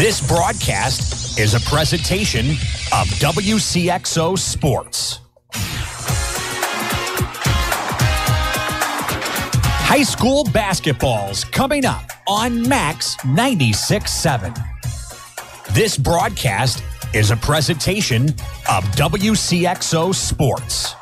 This broadcast is a presentation of Wcxo Sports. High school basketball's coming up on Max 96.7. This broadcast is a presentation of Wcxo Sports.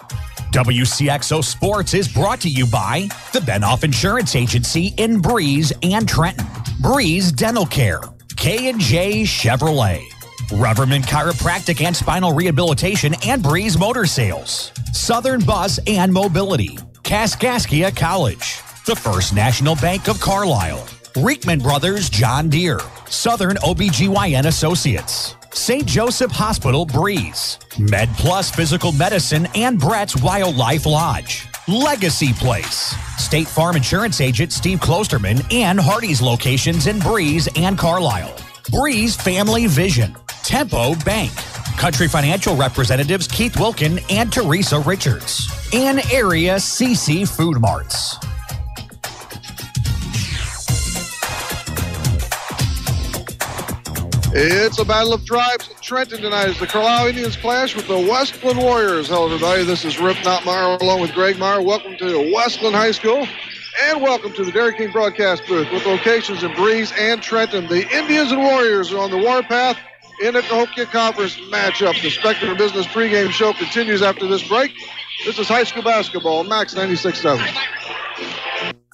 Wcxo Sports is brought to you by the Benoff Insurance Agency in Breeze and Trenton, Breeze Dental Care, K&J Chevrolet, Reverman Chiropractic and Spinal Rehabilitation and Breeze Motor Sales, Southern Bus and Mobility, Kaskaskia College, the First National Bank of Carlyle, Reekman Brothers John Deere, Southern OBGYN Associates, St. Joseph Hospital Breeze, Med Plus Physical Medicine and Brett's Wildlife Lodge, Legacy Place, State Farm Insurance Agent Steve Klosterman and Hardy's locations in Breeze and Carlisle, Breeze Family Vision, Tempo Bank, Country Financial Representatives Keith Wilkin and Teresa Richards, and Area CC Food Marts. It's a battle of tribes in Trenton tonight as the Carlyle Indians clash with the Wesclin Warriors. Hello, everybody. This is Rip Notmeyer along with Greg Meyer. Welcome to Wesclin High School and welcome to the Dairy King broadcast booth with locations in Breeze and Trenton. The Indians and Warriors are on the warpath in a Cahokia Conference matchup. The Spectrum Business pregame show continues after this break. This is high school basketball, Max 96.7.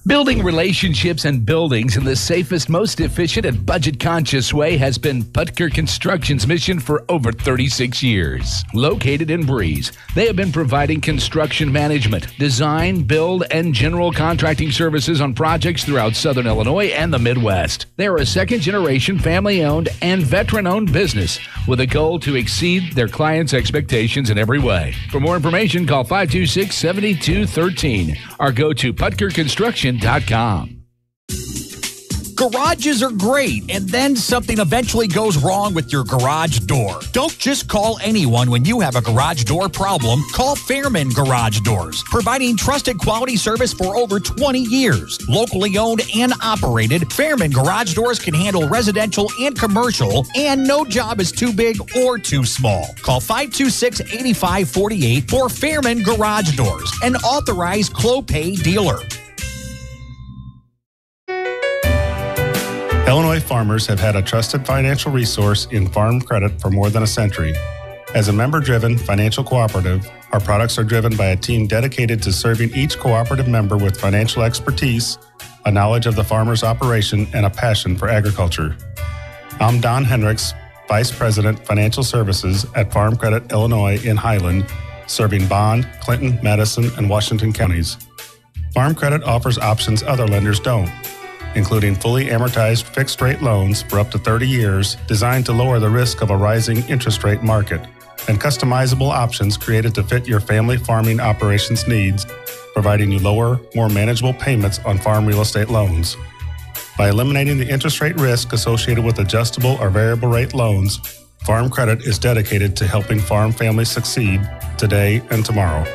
Building relationships and buildings in the safest, most efficient, and budget-conscious way has been Putker Construction's mission for over 36 years. Located in Breeze, they have been providing construction management, design, build, and general contracting services on projects throughout Southern Illinois and the Midwest. They are a second-generation, family-owned, and veteran-owned business with a goal to exceed their clients' expectations in every way. For more information, call 526-7213 or go to putkerconstruction.com. Garages are great, and then something eventually goes wrong with your garage door. Don't just call anyone when you have a garage door problem. Call Fairman Garage Doors, providing trusted quality service for over 20 years. Locally owned and operated, Fairman Garage Doors can handle residential and commercial, and no job is too big or too small. Call 526-8548 for Fairman Garage Doors, an authorized Clopay dealer. Illinois farmers have had a trusted financial resource in Farm Credit for more than a century. As a member-driven financial cooperative, our products are driven by a team dedicated to serving each cooperative member with financial expertise, a knowledge of the farmer's operation, and a passion for agriculture. I'm Don Hendricks, Vice President, Financial Services at Farm Credit Illinois in Highland, serving Bond, Clinton, Madison, and Washington counties. Farm Credit offers options other lenders don't, including fully amortized fixed-rate loans for up to 30 years designed to lower the risk of a rising interest rate market, and customizable options created to fit your family farming operations needs, providing you lower, more manageable payments on farm real estate loans. By eliminating the interest rate risk associated with adjustable or variable rate loans, Farm Credit is dedicated to helping farm families succeed today and tomorrow.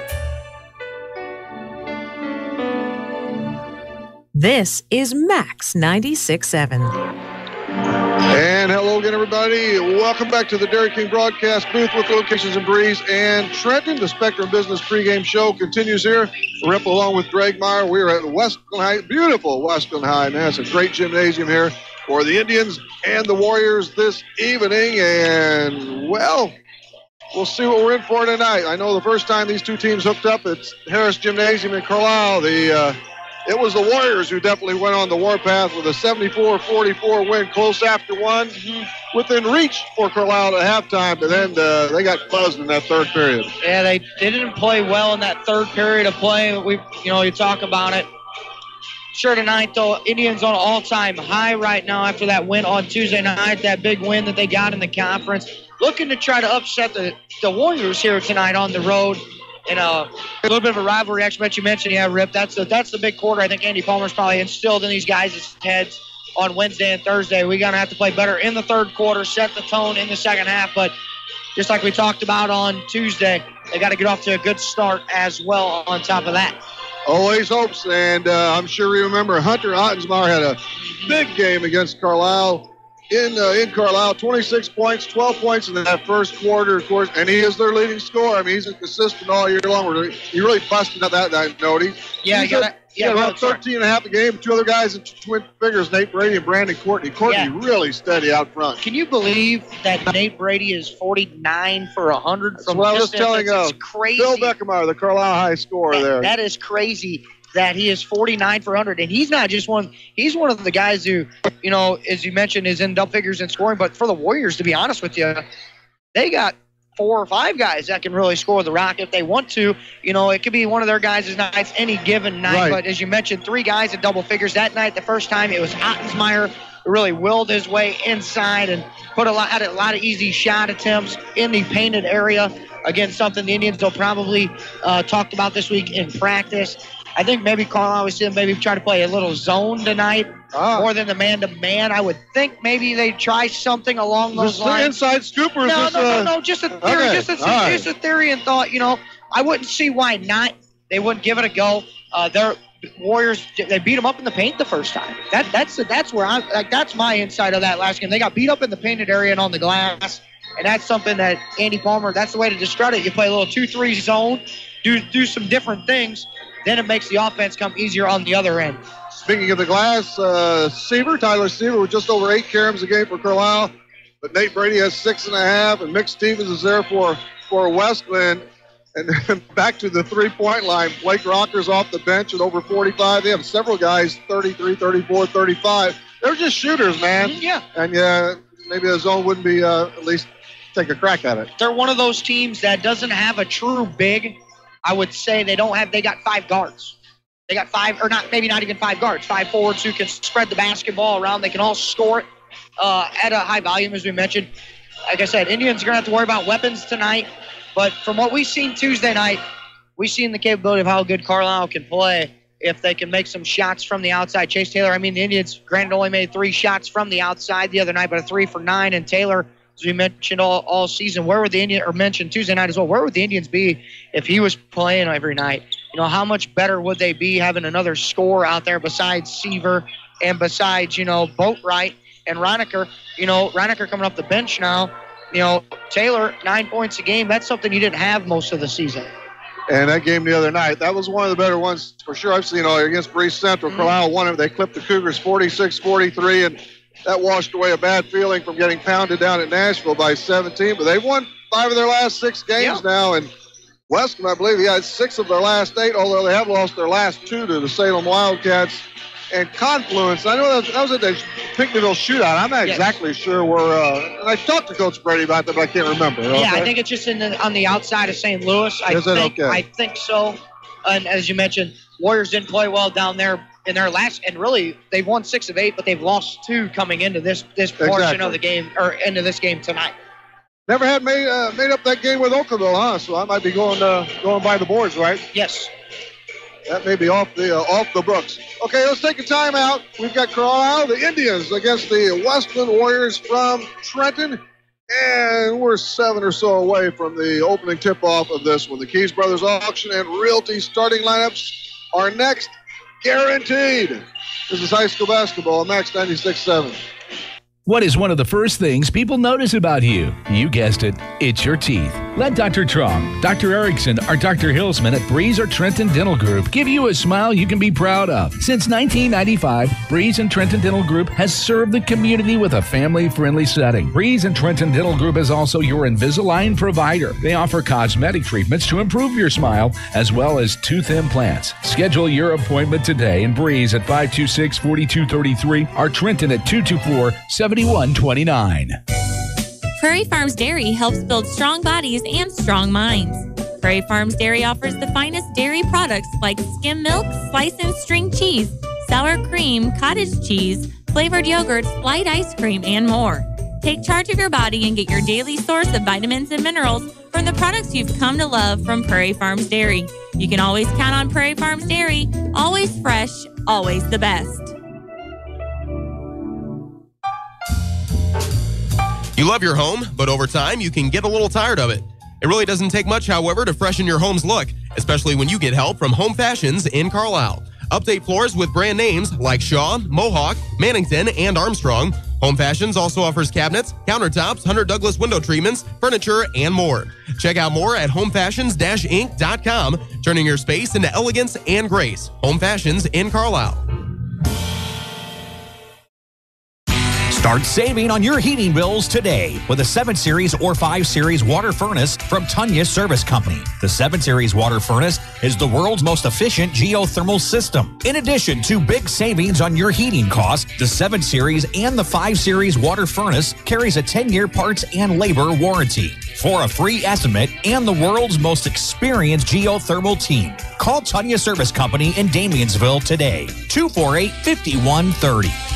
This is Max 96.7. And hello again, everybody. Welcome back to the Dairy King broadcast booth with locations in Breeze and Trenton. The Spectrum Business pregame show continues here. Rip along with Greg Meyer. We are at Wesclin High, beautiful Wesclin High, man. It's a great gymnasium here for the Indians and the Warriors this evening. And, well, we'll see what we're in for tonight. I know the first time these two teams hooked up, it's Harris Gymnasium in Carlyle. It was the Warriors who definitely went on the warpath with a 74-44 win, close after one, within reach for Carlyle at halftime, but then they got buzzed in that third period. Yeah, they didn't play well in that third period of play. You talk about it. Sure, tonight, though, Indians on an all-time high right now after that win on Tuesday night, that big win that they got in the conference. Looking to try to upset the Warriors here tonight on the road. And a little bit of a rivalry action that you mentioned, yeah, Rip. That's the big quarter I think Andy Palmer's probably instilled in these guys' heads on Wednesday and Thursday. We're going to have to play better in the third quarter, set the tone in the second half. But just like we talked about on Tuesday, they got to get off to a good start as well on top of that. Always hopes, and I'm sure you remember Hunter Ottensmeyer had a big game against Carlyle in Carlyle, 26 points, 12 points in that first quarter, of course, and he is their leading scorer. I mean, he's consistent all year long. He really busted at that note. He's about 13 and a half a game. Two other guys in twin figures, Nate Brady and Brandon Courtney. Courtney really steady out front. Can you believe that Nate Brady is 49 for 100 from distance? Well, I was telling it's crazy. Bill Beckemeyer, the Carlyle high scorer there. That is crazy. That he is 49 for 100, and he's not just one. He's one of the guys who, as you mentioned, is in double figures in scoring. But for the Warriors, to be honest with you, they got 4 or 5 guys that can really score the rock if they want to. It could be one of their guys' nights any given night. Right. But as you mentioned, 3 guys in double figures that night. The first time it was Ottensmeyer who really willed his way inside and had a lot of easy shot attempts in the painted area. Again, something the Indians will probably talked about this week in practice. I think maybe Carlyle was seeing maybe try to play a little zone tonight more than the man-to-man. I would think maybe they try something along those lines. Inside scoopers. No. Just a theory. Okay. Just a theory and thought. I wouldn't see why not. They wouldn't give it a go. Their Warriors, they beat them up in the paint the first time. That's where that's my insight of that last game. They got beat up in the painted area and on the glass, and that's something that Andy Palmer. That's the way to disrupt it. You play a little 2-3 zone, do some different things. Then it makes the offense come easier on the other end. Speaking of the glass, Tyler Seaver with just over 8 caroms a game for Carlyle. But Nate Brady has 6.5, and Mick Stevens is there for Wesclin. And back to the three-point line. Blake Rocker's off the bench at over 45. They have several guys, 33, 34, 35. They're just shooters, man. Yeah. And maybe the zone wouldn't be at least take a crack at it. They're one of those teams that doesn't have a true big. I would say they got 5 guards. They got 5, or not even 5 guards, 5 forwards who can spread the basketball around. They can all score it at a high volume, as we mentioned. Like I said, Indians are going to have to worry about weapons tonight. But from what we've seen Tuesday night, we've seen the capability of how good Carlyle can play if they can make some shots from the outside. Chase Taylor, the Indians, granted, only made 3 shots from the outside the other night, but a 3 for 9. And Taylor, as we mentioned all season, where would the Indians, or mentioned Tuesday night as well, where would the Indians be if he was playing every night? How much better would they be having another scorer out there besides Seaver and besides, Boatwright and Ronacher? Ronacher coming off the bench now. Taylor, 9 points a game. That's something you didn't have most of the season. And that game the other night, that was one of the better ones for sure. I've seen against Breese Central. Carlyle won it. They clipped the Cougars 46-43, and that washed away a bad feeling from getting pounded down at Nashville by 17. But they've won 5 of their last 6 games now. And Wesclin, I believe, he had 6 of their last 8, although they have lost their last 2 to the Salem Wildcats. And Confluence, I know that was at the Pinckneyville shootout. I'm not exactly sure where. And I talked to Coach Brady about that, but I can't remember. Yeah, I think it's just on the outside of St. Louis. I think so. And as you mentioned, Warriors didn't play well down there in their last, and really they've won 6 of 8, but they've lost 2 coming into this portion of the game, or into this game tonight. Never had made up that game with Oakville, huh? So I might be going by the boards, right? Yes. That may be off the books. Okay, let's take a timeout. We've got Carlyle, the Indians, against the Wesclin Warriors from Trenton. And we're 7 or so away from the opening tip-off of this one. The Keys Brothers Auction and Realty starting lineups are next, guaranteed. This is high school basketball, Max 96.7. What is one of the first things people notice about you? You guessed it, it's your teeth. Let Dr. Trong, Dr. Erickson, or Dr. Hillsman at Breeze or Trenton Dental Group give you a smile you can be proud of. Since 1995, Breeze and Trenton Dental Group has served the community with a family-friendly setting. Breeze and Trenton Dental Group is also your Invisalign provider. They offer cosmetic treatments to improve your smile, as well as tooth implants. Schedule your appointment today in Breeze at 526-4233 or Trenton at 224-7129. Prairie Farms Dairy helps build strong bodies and strong minds. Prairie Farms Dairy offers the finest dairy products like skim milk, slice and string cheese, sour cream, cottage cheese, flavored yogurts, light ice cream, and more. Take charge of your body and get your daily source of vitamins and minerals from the products you've come to love from Prairie Farms Dairy. You can always count on Prairie Farms Dairy, always fresh, always the best. You love your home, but over time, you can get a little tired of it. It really doesn't take much, however, to freshen your home's look, especially when you get help from Home Fashions in Carlyle. Update floors with brand names like Shaw, Mohawk, Mannington, and Armstrong. Home Fashions also offers cabinets, countertops, Hunter Douglas window treatments, furniture, and more. Check out more at homefashions-inc.com, turning your space into elegance and grace. Home Fashions in Carlyle. Start saving on your heating bills today with a 7 Series or 5 Series water furnace from Tunya Service Company. The 7 Series water furnace is the world's most efficient geothermal system. In addition to big savings on your heating costs, the 7 Series and the 5 Series water furnace carries a 10-year parts and labor warranty. For a free estimate and the world's most experienced geothermal team, call Tunya Service Company in Damiansville today, 248-5130.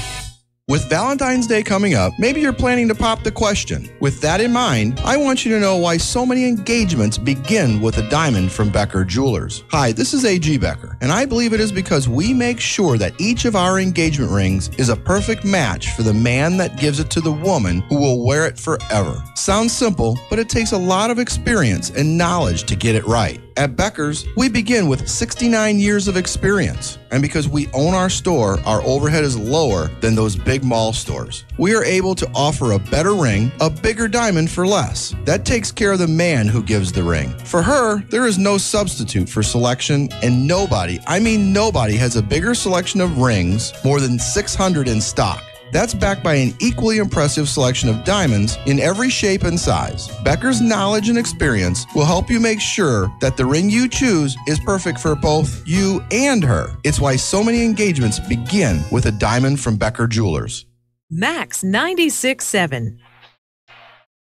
With Valentine's Day coming up, maybe you're planning to pop the question. With that in mind, I want you to know why so many engagements begin with a diamond from Becker Jewelers. Hi, this is A.G. Becker, and I believe it is because we make sure that each of our engagement rings is a perfect match for the man that gives it to the woman who will wear it forever. Sounds simple, but it takes a lot of experience and knowledge to get it right. At Becker's, we begin with 69 years of experience. And because we own our store, our overhead is lower than those big mall stores. We are able to offer a better ring, a bigger diamond for less. That takes care of the man who gives the ring. For her, there is no substitute for selection, and nobody, I mean nobody, has a bigger selection of rings, more than 600 in stock. That's backed by an equally impressive selection of diamonds in every shape and size. Becker's knowledge and experience will help you make sure that the ring you choose is perfect for both you and her. It's why so many engagements begin with a diamond from Becker Jewelers. Max 96.7.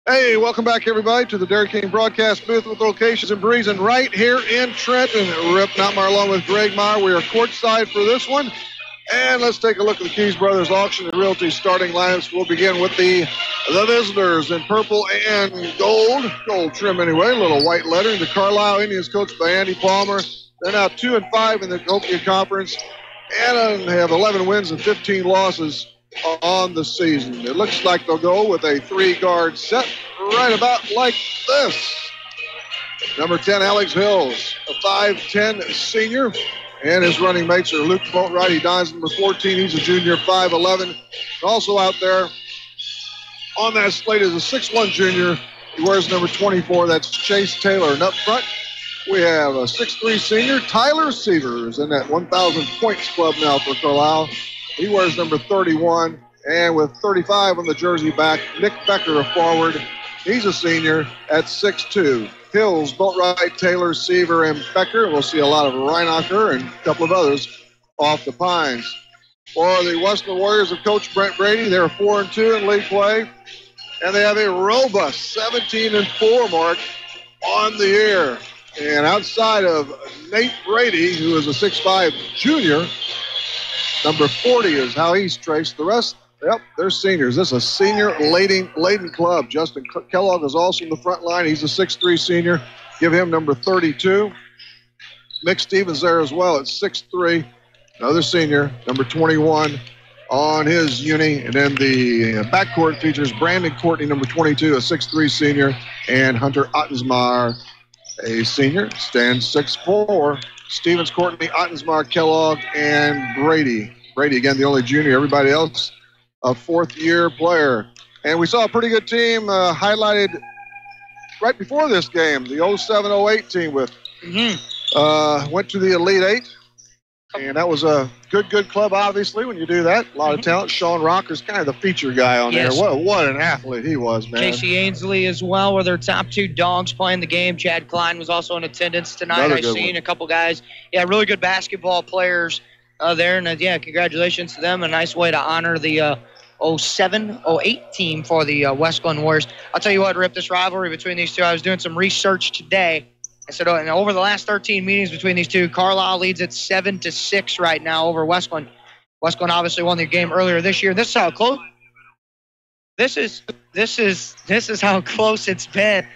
Hey, welcome back, everybody, to the Dairy King broadcast booth with locations in Breeze and right here in Trenton. Rip Notmar along with Greg Meyer. We are courtside for this one. And let's take a look at the Keys Brothers Auction and Realty starting lineups. We'll begin with the visitors in purple and gold trim anyway, a little white lettering. The Carlyle Indians coached by Andy Palmer. They're now 2-5 in the Hokia Conference and have 11 wins and 15 losses on the season. It looks like they'll go with a 3-guard set right about like this. Number 10, Alex Hills, a 5'10 senior. And his running mates are Luke Boatwright. He dines number 14. He's a junior, 5'11". Also out there on that slate is a 6'1 junior. He wears number 24. That's Chase Taylor. And up front, we have a 6'3 senior, Tyler Severs, in that 1,000 points club now for Carlisle. He wears number 31. And with 35 on the jersey back, Nick Becker, a forward. He's a senior at 6'2". Hills, Boatwright, Taylor, Seaver, and Becker. We'll see a lot of Reinacher and a couple of others off the Pines. For the Wesclin Warriors of Coach Brent Brady, they're 4-2 in league play, and they have a robust 17-4 mark on the year. And outside of Nate Brady, who is a 6'5 junior, number 40 is how he's traced. The rest, yep, they're seniors. This is a senior-laden club. Justin Kellogg is also in the front line. He's a 6'3 senior. Give him number 32. Mick Stevens there as well at 6'3. Another senior, number 21 on his uni. And then the backcourt features Brandon Courtney, number 22, a 6'3 senior, and Hunter Ottensmeyer, a senior, stands 6'4. Stevens, Courtney, Ottensmeyer, Kellogg, and Brady. Brady, again, the only junior. Everybody else a fourth-year player. And we saw a pretty good team highlighted right before this game, the 07-08 team with went to the Elite Eight. And that was a good club, obviously, when you do that. A lot of talent. Sean Rocker's kind of the feature guy on there. What an athlete he was, man. Casey Ainsley as well were their top 2 dogs playing the game. Chad Klein was also in attendance tonight. I've seen a couple guys. Yeah, really good basketball players there. And, congratulations to them. A nice way to honor the 07-08 team for the Wesclin Warriors. I'll tell you what, Rip, this rivalry between these two, I was doing some research today. I said, and over the last 13 meetings between these two, Carlyle leads at 7-6 right now over Wesclin. Wesclin obviously won the game earlier this year. This is how close. This is how close it's been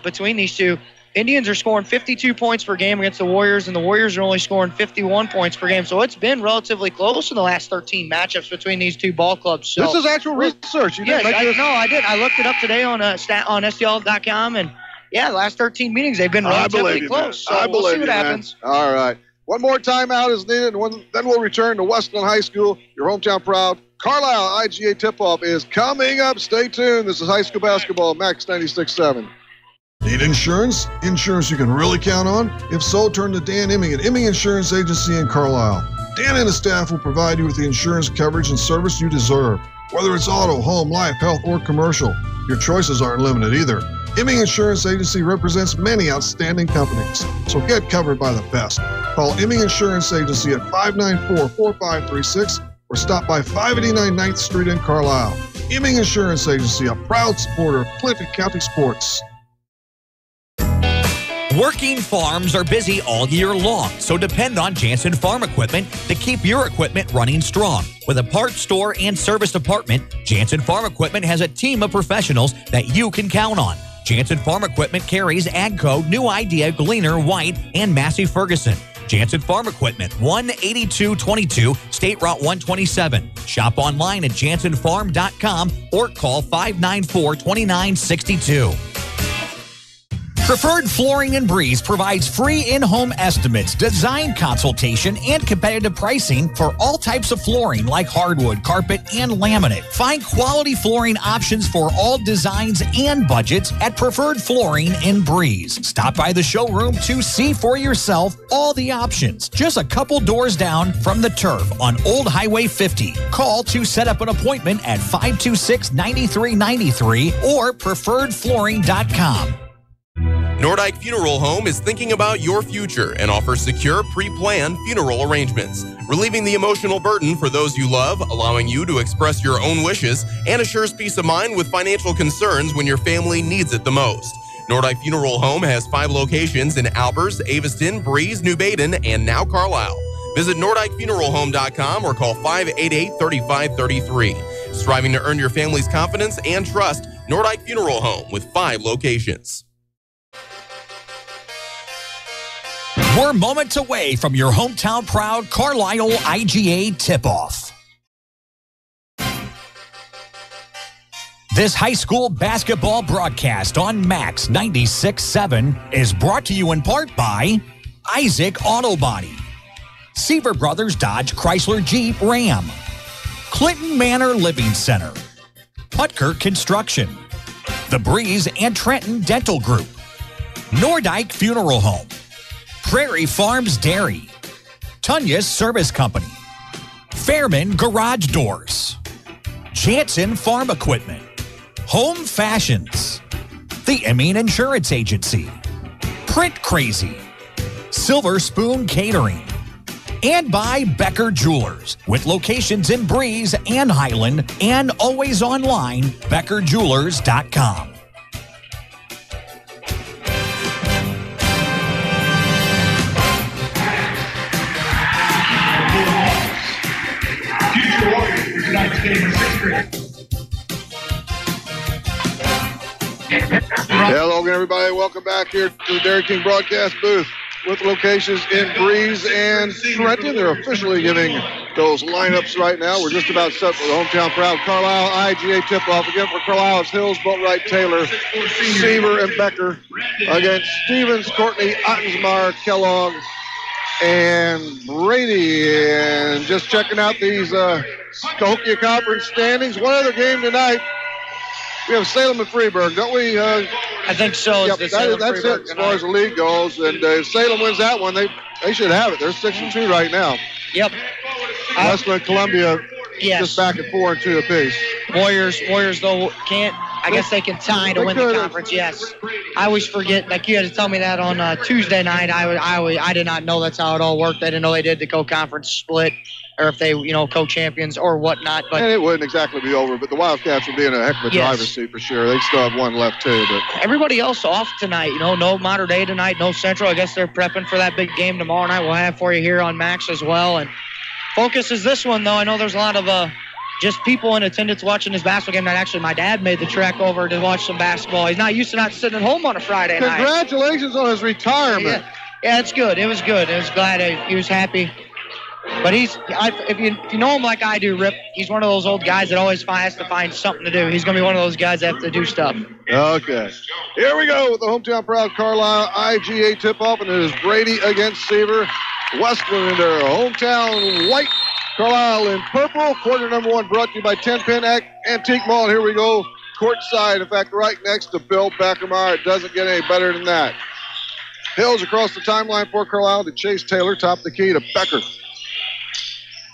between these two. Indians are scoring 52 points per game against the Warriors, and the Warriors are only scoring 51 points per game. So it's been relatively close in the last 13 matchups between these two ball clubs. So, this is actual research. I did. I looked it up today on STL.com, and the last 13 meetings they've been relatively close. So we'll see what happens. All right. One more timeout is needed, and then we'll return to Wesclin High School, your hometown proud. Carlyle IGA tip-off is coming up. Stay tuned. This is high school basketball, Max 96.7. Need insurance? Insurance you can really count on? If so, turn to Dan Imming at Imming Insurance Agency in Carlyle. Dan and his staff will provide you with the insurance coverage and service you deserve. Whether it's auto, home, life, health, or commercial, your choices aren't limited either. Imming Insurance Agency represents many outstanding companies, so get covered by the best. Call Imming Insurance Agency at 594-4536 or stop by 589 9th Street in Carlisle. Imming Insurance Agency, a proud supporter of Clinton County sports. Working farms are busy all year long, so depend on Jansen Farm Equipment to keep your equipment running strong. With a parts store and service department, Jansen Farm Equipment has a team of professionals that you can count on. Jansen Farm Equipment carries AGCO, New Idea, Gleaner, White, and Massey Ferguson. Jansen Farm Equipment, 18222 State Route 127. Shop online at jansenfarm.com or call 594-2962. Preferred Flooring and Breeze provides free in-home estimates, design consultation, and competitive pricing for all types of flooring like hardwood, carpet, and laminate. Find quality flooring options for all designs and budgets at Preferred Flooring and Breeze. Stop by the showroom to see for yourself all the options. Just a couple doors down from the turf on Old Highway 50. Call to set up an appointment at 526-9393 or preferredflooring.com. Nordyke Funeral Home is thinking about your future and offers secure, pre-planned funeral arrangements, relieving the emotional burden for those you love, allowing you to express your own wishes, and assures peace of mind with financial concerns when your family needs it the most. Nordyke Funeral Home has 5 locations in Albers, Aveston, Breeze, New Baden, and now Carlisle. Visit NordikeFuneralHome.com or call 588-3533. Striving to earn your family's confidence and trust, Nordyke Funeral Home with 5 locations. We're moments away from your hometown proud Carlyle IGA tip-off. This high school basketball broadcast on Max 96.7 is brought to you in part by Isaac Auto Body, Seaver Brothers Dodge Chrysler Jeep Ram, Clinton Manor Living Center, Putker Construction, The Breeze and Trenton Dental Group, Nordyke Funeral Home, Prairie Farms Dairy, Tunya's Service Company, Fairman Garage Doors, Jansen Farm Equipment, Home Fashions, the Imming Insurance Agency, Print Crazy, Silver Spoon Catering, and by Becker Jewelers, with locations in Breeze and Highland and always online, beckerjewelers.com. Hello again, everybody. Welcome back here to the Dairy King broadcast booth with locations in Breeze and Trenton. They're officially giving those lineups right now. We're just about set for the hometown proud Carlyle IGA tip-off. Again for Carlisle, it's Hills, Boatwright, Taylor, Seaver, and Becker. Against Stevens, Courtney, Ottensmeyer, Kellogg, and Brady. And just checking out these Cahokia Conference standings. One other game tonight. We have Salem and Freeburg, don't we? I think so. Yep, that's it as far as the league goes. And if Salem wins that one, they should have it. They're 6-2 right now. Yep. Wesclin and Columbia just back at 4-2 apiece. Warriors though can't. I guess they can tie to win the conference. Yes. I always forget. Like you had to tell me that on Tuesday night. I did not know that's how it all worked. I didn't know they did the co-conference split, or if they co-champions or whatnot. But and it wouldn't exactly be over. But the Wildcats will be in a heck of a driver's seat for sure. They still have one left too. But everybody else off tonight. No Mater Dei tonight. No Central. I guess they're prepping for that big game tomorrow night. We'll have for you here on Max as well. And focus is this one though. I know there's a lot of just people in attendance watching this basketball game. That actually my dad made the trek over to watch some basketball. He's not used to not sitting at home on a Friday night. Congratulations on his retirement. Yeah, it's good. It was good. I was glad he was happy. But if you know him like I do, Rip, he's one of those old guys that always has to find something to do. He's going to be one of those guys that have to do stuff. Okay. Here we go with the hometown proud Carlisle IGA tip-off, and it is Brady against Seaver. Wesclin in their hometown white, Carlyle in purple. Quarter number 1 brought to you by 10 Pin Antique Mall. Here we go, courtside. In fact, right next to Bill Beckermeyer. It doesn't get any better than that. Hills across the timeline for Carlyle to Chase Taylor. Top of the key to Becker.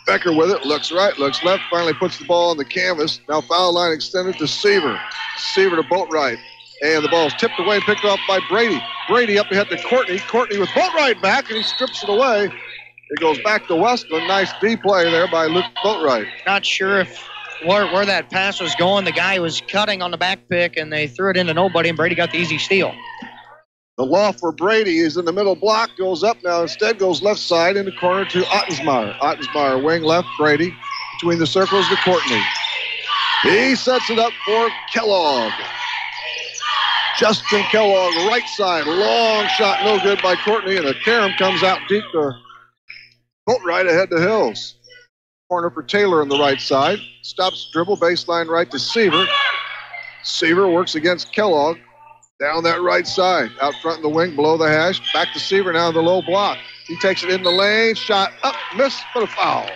Becker with it. Looks right, looks left. Finally puts the ball on the canvas. Now foul line extended to Seaver. Seaver to Boatwright. And the ball's tipped away and picked off by Brady. Brady up ahead to Courtney. Courtney with Boatwright back, and he strips it away. It goes back to Wesclin. Nice D play there by Luke Boatwright. Not sure if where that pass was going. The guy was cutting on the back pick, and they threw it into nobody, and Brady got the easy steal. The loft for Brady is in the middle block. Goes up now. Instead goes left side in the corner to Ottensmeyer. Ottensmeyer wing left. Brady between the circles to Courtney. He sets it up for Kellogg. Justin Kellogg, right side. Long shot, no good by Courtney. And a carom comes out deep to Boatwright ahead to Hills. Corner for Taylor on the right side. Stops dribble, baseline right to Seaver. Seaver works against Kellogg. Down that right side. Out front in the wing, below the hash. Back to Seaver now in the low block. He takes it in the lane. Shot up, missed, but a foul.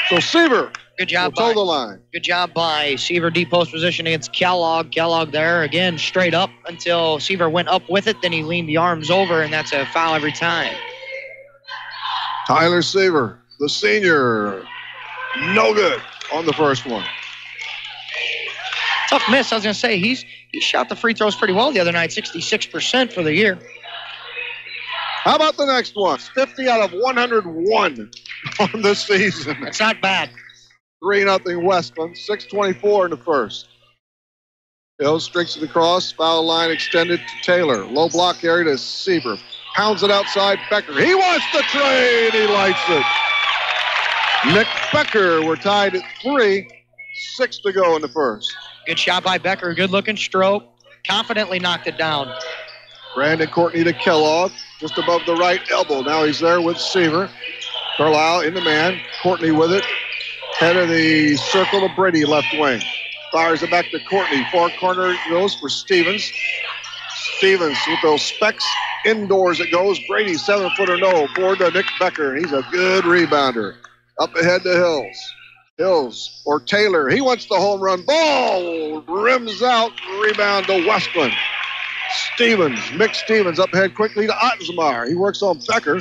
So Seaver. Good job toe the line. Good job by Seaver, deep post position against Kellogg. Kellogg there again, straight up until Seaver went up with it. Then he leaned the arms over, and that's a foul every time. Tyler Seaver, the senior, no good on the first one. Tough miss. I was going to say, he shot the free throws pretty well the other night, 66% for the year. How about the next one? 50 out of 101 on this season. That's not bad. 3-0 Wesclin, 6:24 in the first. Hills streaks it across, foul line extended to Taylor. Low block area to Seaver. Pounds it outside Becker. He wants the trade. He lights it. Nick Becker, we're tied at 3. 6 to go in the first. Good shot by Becker. Good looking stroke. Confidently knocked it down. Brandon Courtney to Kellogg, just above the right elbow. Now he's there with Seaver. Carlyle in the man. Courtney with it. Head of the circle to Brady, left wing. Fires it back to Courtney. Far corner goes for Stevens. Stevens with those specs. Indoors it goes. Brady, 7-footer no. Forward to Nick Becker. He's a good rebounder. Up ahead to Hills. Hills or Taylor. He wants the home run. Ball rims out. Rebound to Wesclin. Stevens. Mick Stevens up ahead quickly to Ottensmeyer. He works on Becker.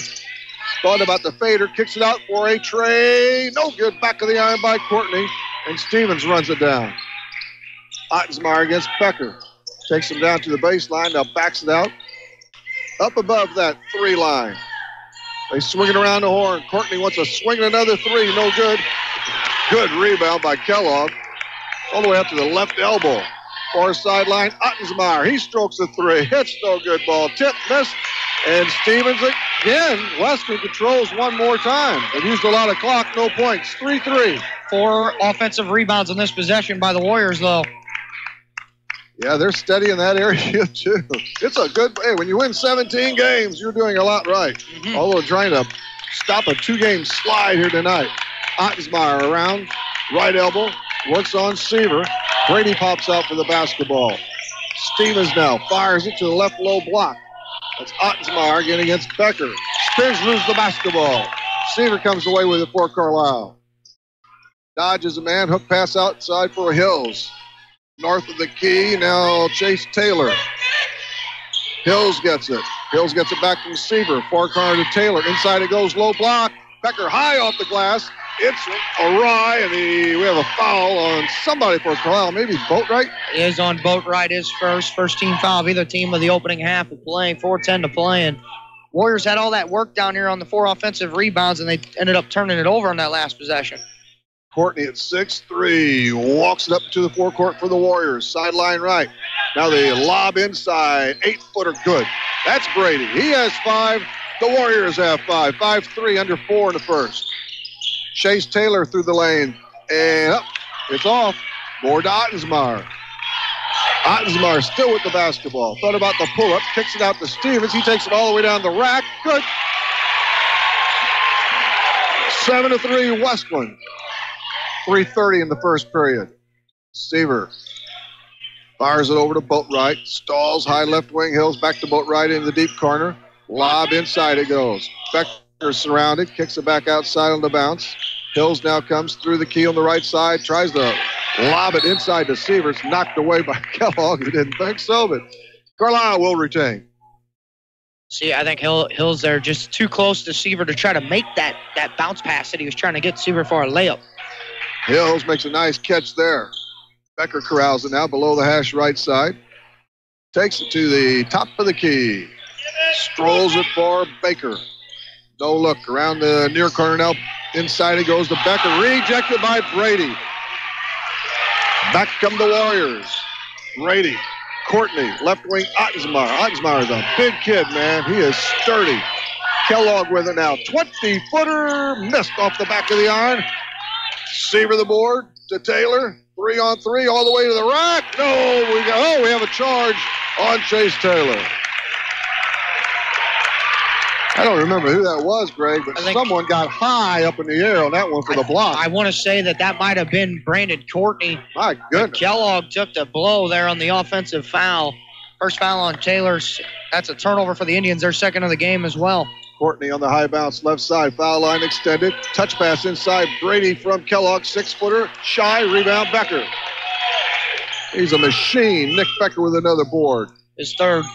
Thought about the fader. Kicks it out for a tray. No good. Back of the iron by Courtney. And Stevens runs it down. Ottensmeyer against Becker. Takes him down to the baseline. Now backs it out. Up above that 3 line. They swing it around the horn. Courtney wants to swing another 3. No good. Good rebound by Kellogg. All the way up to the left elbow. Far sideline, Ottensmeyer. He strokes the 3. Hits no good ball. Tip, miss. And Stevens again. Wesclin controls one more time. They've used a lot of clock. No points. 3-3. 4 offensive rebounds in this possession by the Warriors, though. Yeah, they're steady in that area, too. It's a good, hey, when you win 17 games, you're doing a lot right. Mm-hmm. Although trying to stop a 2-game slide here tonight. Ottensmeyer around, right elbow, works on Seaver. Brady pops out for the basketball. Stevens now fires it to the left low block. That's Ottensmeyer again against Becker. Spears loses the basketball. Seaver comes away with it for Carlyle. Dodges a man, hook pass outside for Hills. North of the key, now Chase Taylor. Hills gets it. Hills gets it back from Seaver. Far corner to Taylor. Inside it goes, low block. Becker high off the glass. It's awry, and we have a foul on somebody for Carlyle. Maybe Boatwright? He is on Boatwright, his first team foul of either team of the opening half of playing. 4:10 to play, and Warriors had all that work down here on the 4 offensive rebounds, and they ended up turning it over on that last possession. Courtney at 6'3", walks it up to the forecourt for the Warriors. Sideline right. Now they lob inside. 8-footer good. That's Brady. He has 5. The Warriors have 5. 5-3, under 4 in the first. Chase Taylor through the lane. And up. It's off. More to Ottensmeyer. Ottensmeyer still with the basketball. Thought about the pull-up. Kicks it out to Stevens. He takes it all the way down the rack. Good. 7-3 Wesclin. 3:30 in the first period. Seaver fires it over to Boatwright. Stalls high left wing. Hills back to Boatwright in the deep corner. Lob inside it goes. Becker surrounded, kicks it back outside on the bounce. Hills now comes through the key on the right side, tries to lob it inside to Seaver. It's knocked away by Kellogg, who didn't think so, but Carlyle will retain. See, I think Hill's there just too close to Seaver to try to make that bounce pass that he was trying to get Seaver for a layup. Hills makes a nice catch there. Becker corrals it now below the hash right side. Takes it to the top of the key. Strolls it for Baker. No look around the near corner now. Inside it goes to Becker. Rejected by Brady. Back come the Warriors. Brady. Courtney. Left wing Ottensmeyer. Ottensmeyer is a big kid, man. He is sturdy. Kellogg with it now. 20-footer. Missed off the back of the iron. Seaver the board to Taylor. 3-on-3 all the way to the rack. No, we have a charge on Chase Taylor. I don't remember who that was, Greg, but someone got high up in the air on that one for the block. I want to say that might have been Brandon Courtney. My goodness. Kellogg took the blow there on the offensive foul. First foul on Taylor's. That's a turnover for the Indians. Their second of the game as well. Courtney on the high bounce, left side, foul line extended. Touch pass inside, Brady from Kellogg, 6-footer. Shy, rebound, Becker. He's a machine. Nick Becker with another board. His third.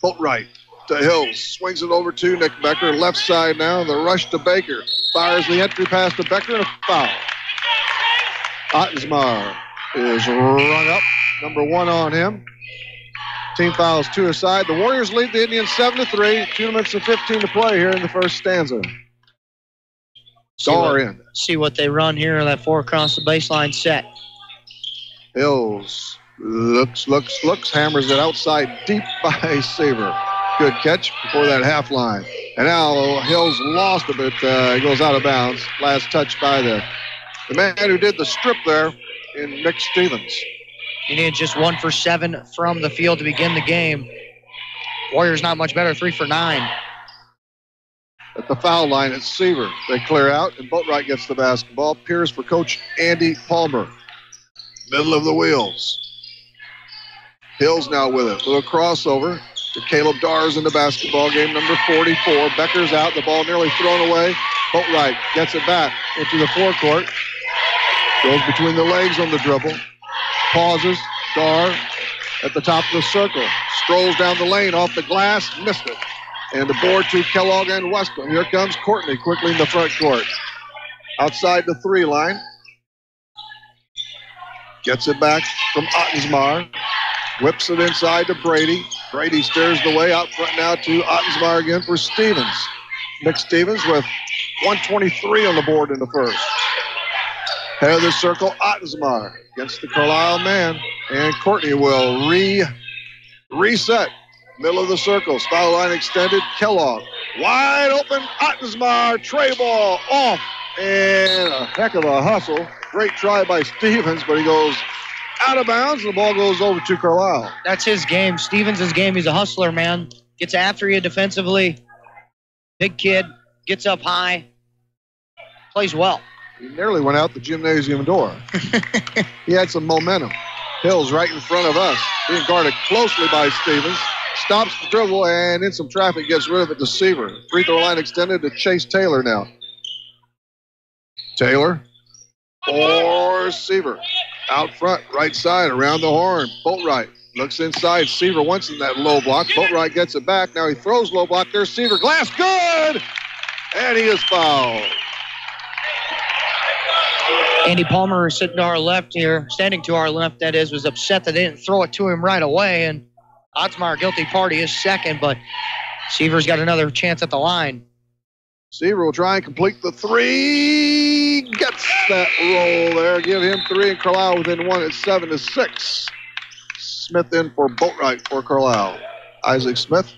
Boatwright to Hills, swings it over to Nick Becker. Left side now, the rush to Baker. Fires the entry pass to Becker and a foul. Ottensmeyer is rung up. Number 1 on him. Team fouls 2 aside. The Warriors lead the Indians 7-3. 2 minutes and 15 to play here in the first stanza. See what they run here in that 4 across the baseline set. Hills looks, hammers it outside deep by Seaver. Good catch before that half line. And now Hills lost it, but he goes out of bounds. Last touch by the man who did the strip there in Nick Stevens. He needed just 1 for 7 from the field to begin the game. Warriors not much better, 3 for 9. At the foul line, it's Seaver. They clear out, and Boatwright gets the basketball. Peers for Coach Andy Palmer. Middle of the wheels. Hills now with it. Little crossover to Caleb Dars in the basketball game, number 44. Becker's out. The ball nearly thrown away. Boatwright gets it back into the forecourt. Goes between the legs on the dribble. Pauses. Dar at the top of the circle. Strolls down the lane off the glass. Missed it. And the board to Kellogg and Wesclin. Here comes Courtney quickly in the front court. Outside the 3 line. Gets it back from Ottensmeyer. Whips it inside to Brady. Brady steers the way out front now to Ottensmeyer again for Stevens. Nick Stevens with 123 on the board in the first. Head of the circle, Ottensmeyer against the Carlyle man. And Courtney will reset. Middle of the circle, foul line extended. Kellogg wide open. Ottensmeyer, tray ball off. And a heck of a hustle. Great try by Stevens, but he goes out of bounds. The ball goes over to Carlyle. That's his game. Stevens' game. He's a hustler, man. Gets after you defensively. Big kid. Gets up high. Plays well. He nearly went out the gymnasium door. He had some momentum. Hills right in front of us. Being guarded closely by Stevens. Stops the dribble and in some traffic gets rid of it to Seaver. Free throw line extended to Chase Taylor now. Taylor or Seaver. Out front, right side, around the horn. Boatwright looks inside. Seaver wants in that low block. Boatwright gets it back. Now he throws low block. There's Seaver. Glass good! And he is fouled. Andy Palmer is sitting to our left here, standing to our left, that is, was upset that they didn't throw it to him right away. And Ottensmeyer, guilty party, is second, but Seaver's got another chance at the line. Seaver will try and complete the 3. Gets that roll there. Give him 3, and Carlyle within 1 at 7-6. Smith in for Boatwright for Carlyle. Isaac Smith,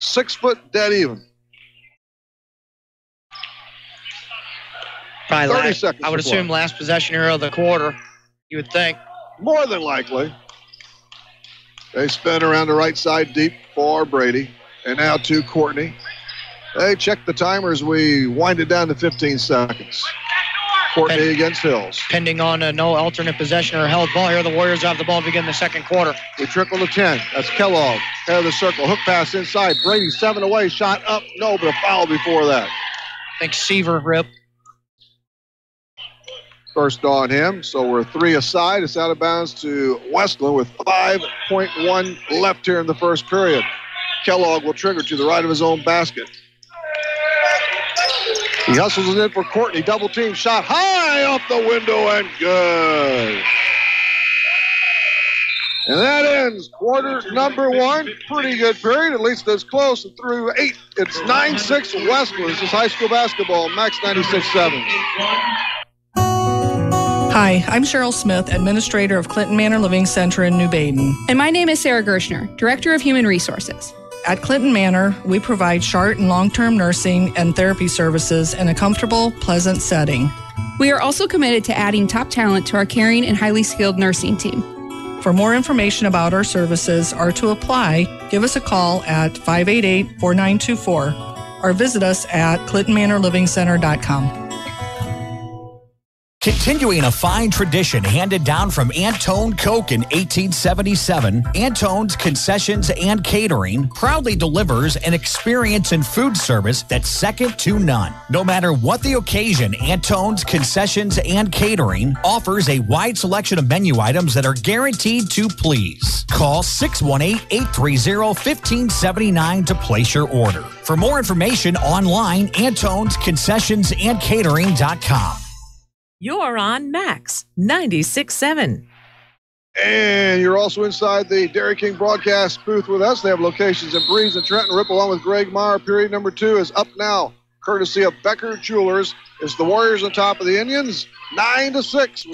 6 foot, dead even. Probably 30 seconds. I would assume last possession here of the quarter, you would think. More than likely. They spin around the right side deep for Brady. And now to Courtney. They check the timer as we wind it down to 15 seconds. Courtney against Hills. Pending on no alternate possession or held ball here, the Warriors have the ball to begin the second quarter. We trickle to 10. That's Kellogg. Head of the circle. Hook pass inside. Brady 7 away. Shot up. No, but a foul before that. I think Seaver ripped. First on him. So we're 3 aside. It's out of bounds to Wesclin with 5.1 left here in the first period. Kellogg will trigger to the right of his own basket. He hustles it in for Courtney. Double team shot high off the window and good. And that ends quarter number 1. Pretty good period. At least it's close through 8. It's 9-6 Wesclin. This is high school basketball. Max 96.7. Hi, I'm Cheryl Smith, Administrator of Clinton Manor Living Center in New Baden. And my name is Sarah Gershner, Director of Human Resources. At Clinton Manor, we provide short and long-term nursing and therapy services in a comfortable, pleasant setting. We are also committed to adding top talent to our caring and highly skilled nursing team. For more information about our services or to apply, give us a call at 588-4924 or visit us at ClintonManorLivingCenter.com. Continuing a fine tradition handed down from Antone Coke in 1877, Antone's Concessions and Catering proudly delivers an experience in food service that's second to none. No matter what the occasion, Antone's Concessions and Catering offers a wide selection of menu items that are guaranteed to please. Call 618-830-1579 to place your order. For more information online, Antone'sConcessionsandCatering.com. You're on Max 96.7. And you're also inside the Dairy King broadcast booth with us. They have locations in Breeze and Trenton. Rip along with Greg Meyer. Period number 2 is up now, courtesy of Becker Jewelers. It's the Warriors on top of the Indians, 9-6.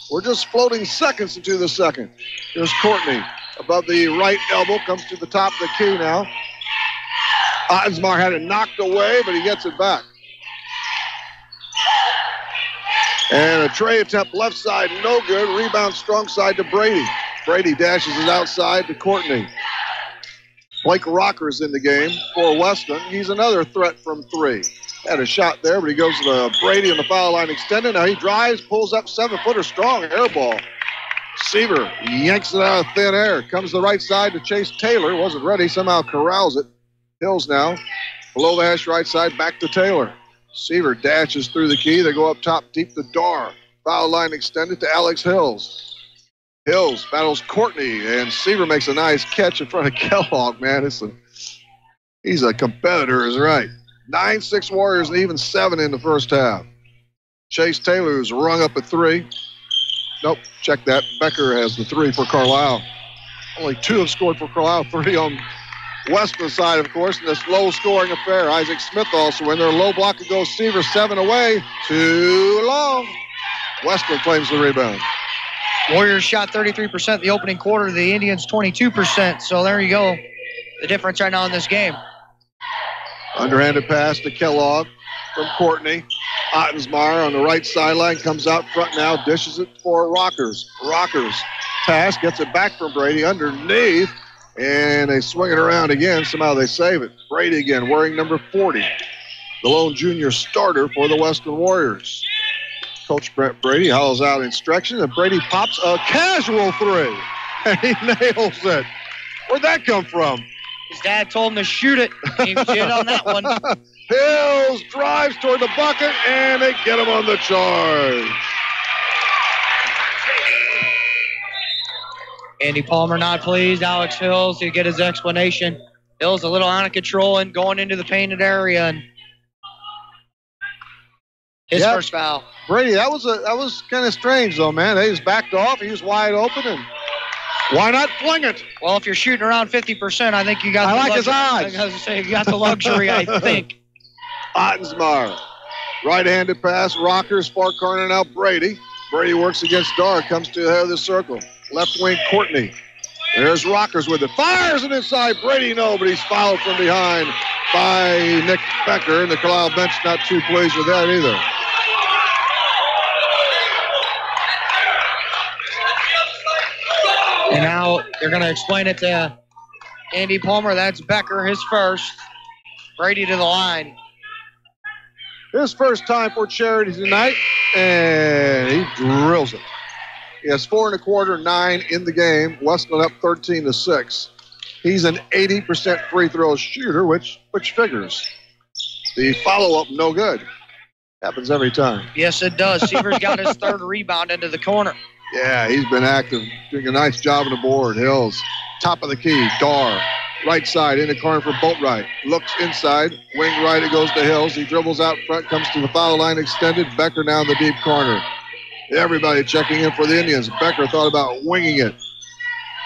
We're just floating seconds into the second. There's Courtney above the right elbow, comes to the top of the key now. Ottensmeyer had it knocked away, but he gets it back. And a tray attempt left side, no good. Rebound strong side to Brady. Brady dashes it outside to Courtney. Blake Rocker's in the game for Weston. He's another threat from 3. Had a shot there, but he goes to Brady on the foul line extended. Now he drives, pulls up 7-footer strong, air ball. Seaver yanks it out of thin air. Comes to the right side to Chase Taylor. Wasn't ready, somehow corrals it. Hills now, below the hash right side, back to Taylor. Seaver dashes through the key. They go up top deep to Dar. Foul line extended to Alex Hills. Hills battles Courtney, and Seaver makes a nice catch in front of Kellogg, man. He's a competitor, is right. 9-6 Warriors and even 7 in the first half. Chase Taylor, who's rung up a 3. Nope, check that. Becker has the 3 for Carlyle. Only 2 have scored for Carlyle, 3 on Weston side, of course, in this low-scoring affair. Isaac Smith also in there. Low block to go. Seaver 7 away. Too long. Weston claims the rebound. Warriors shot 33% the opening quarter. The Indians 22%. So there you go. The difference right now in this game. Underhanded pass to Kellogg from Courtney. Ottensmeyer on the right sideline comes out front now. Dishes it for Rockers. Rockers pass. Gets it back from Brady underneath. And they swing it around again. Somehow they save it. Brady again, wearing number 40. The lone junior starter for the Weston Warriors. Coach Brett Brady howls out instructions, and Brady pops a casual 3. And he nails it. Where'd that come from? His dad told him to shoot it. He shit on that one. Hills drives toward the bucket, and they get him on the charge. Andy Palmer not pleased. Alex Hills to get his explanation. Hills a little out of control and going into the painted area, and his first foul. Brady, that was kind of strange though, man. They just backed off. He was wide open, and why not fling it? Well, if you're shooting around 50%, I think you got. I like his eyes. I was say you got the luxury, I think. Ottensmeyer, right-handed pass. Rockers far corner now. Brady. Brady works against Dar. Comes to the head of the circle. Left wing, Courtney. There's Rockers with it. Fires it inside. Brady, no, but he's fouled from behind by Nick Becker. And the Carlyle bench not too pleased with that either. And now they're going to explain it to Andy Palmer. That's Becker, his first. Brady to the line. His first time for charity tonight. And he drills it. He has 4 1/4, 9 in the game. Wesclin up 13-6. He's an 80% free throw shooter, which figures. The follow-up, no good. Happens every time. Yes, it does. Seaver's got his third rebound into the corner. Yeah, he's been active, doing a nice job on the board. Hills, top of the key. Dar, right side, in the corner for Boatwright. Looks inside, wing right, it goes to Hills. He dribbles out front, comes to the foul line extended. Becker down the deep corner. Everybody checking in for the Indians. Becker thought about winging it.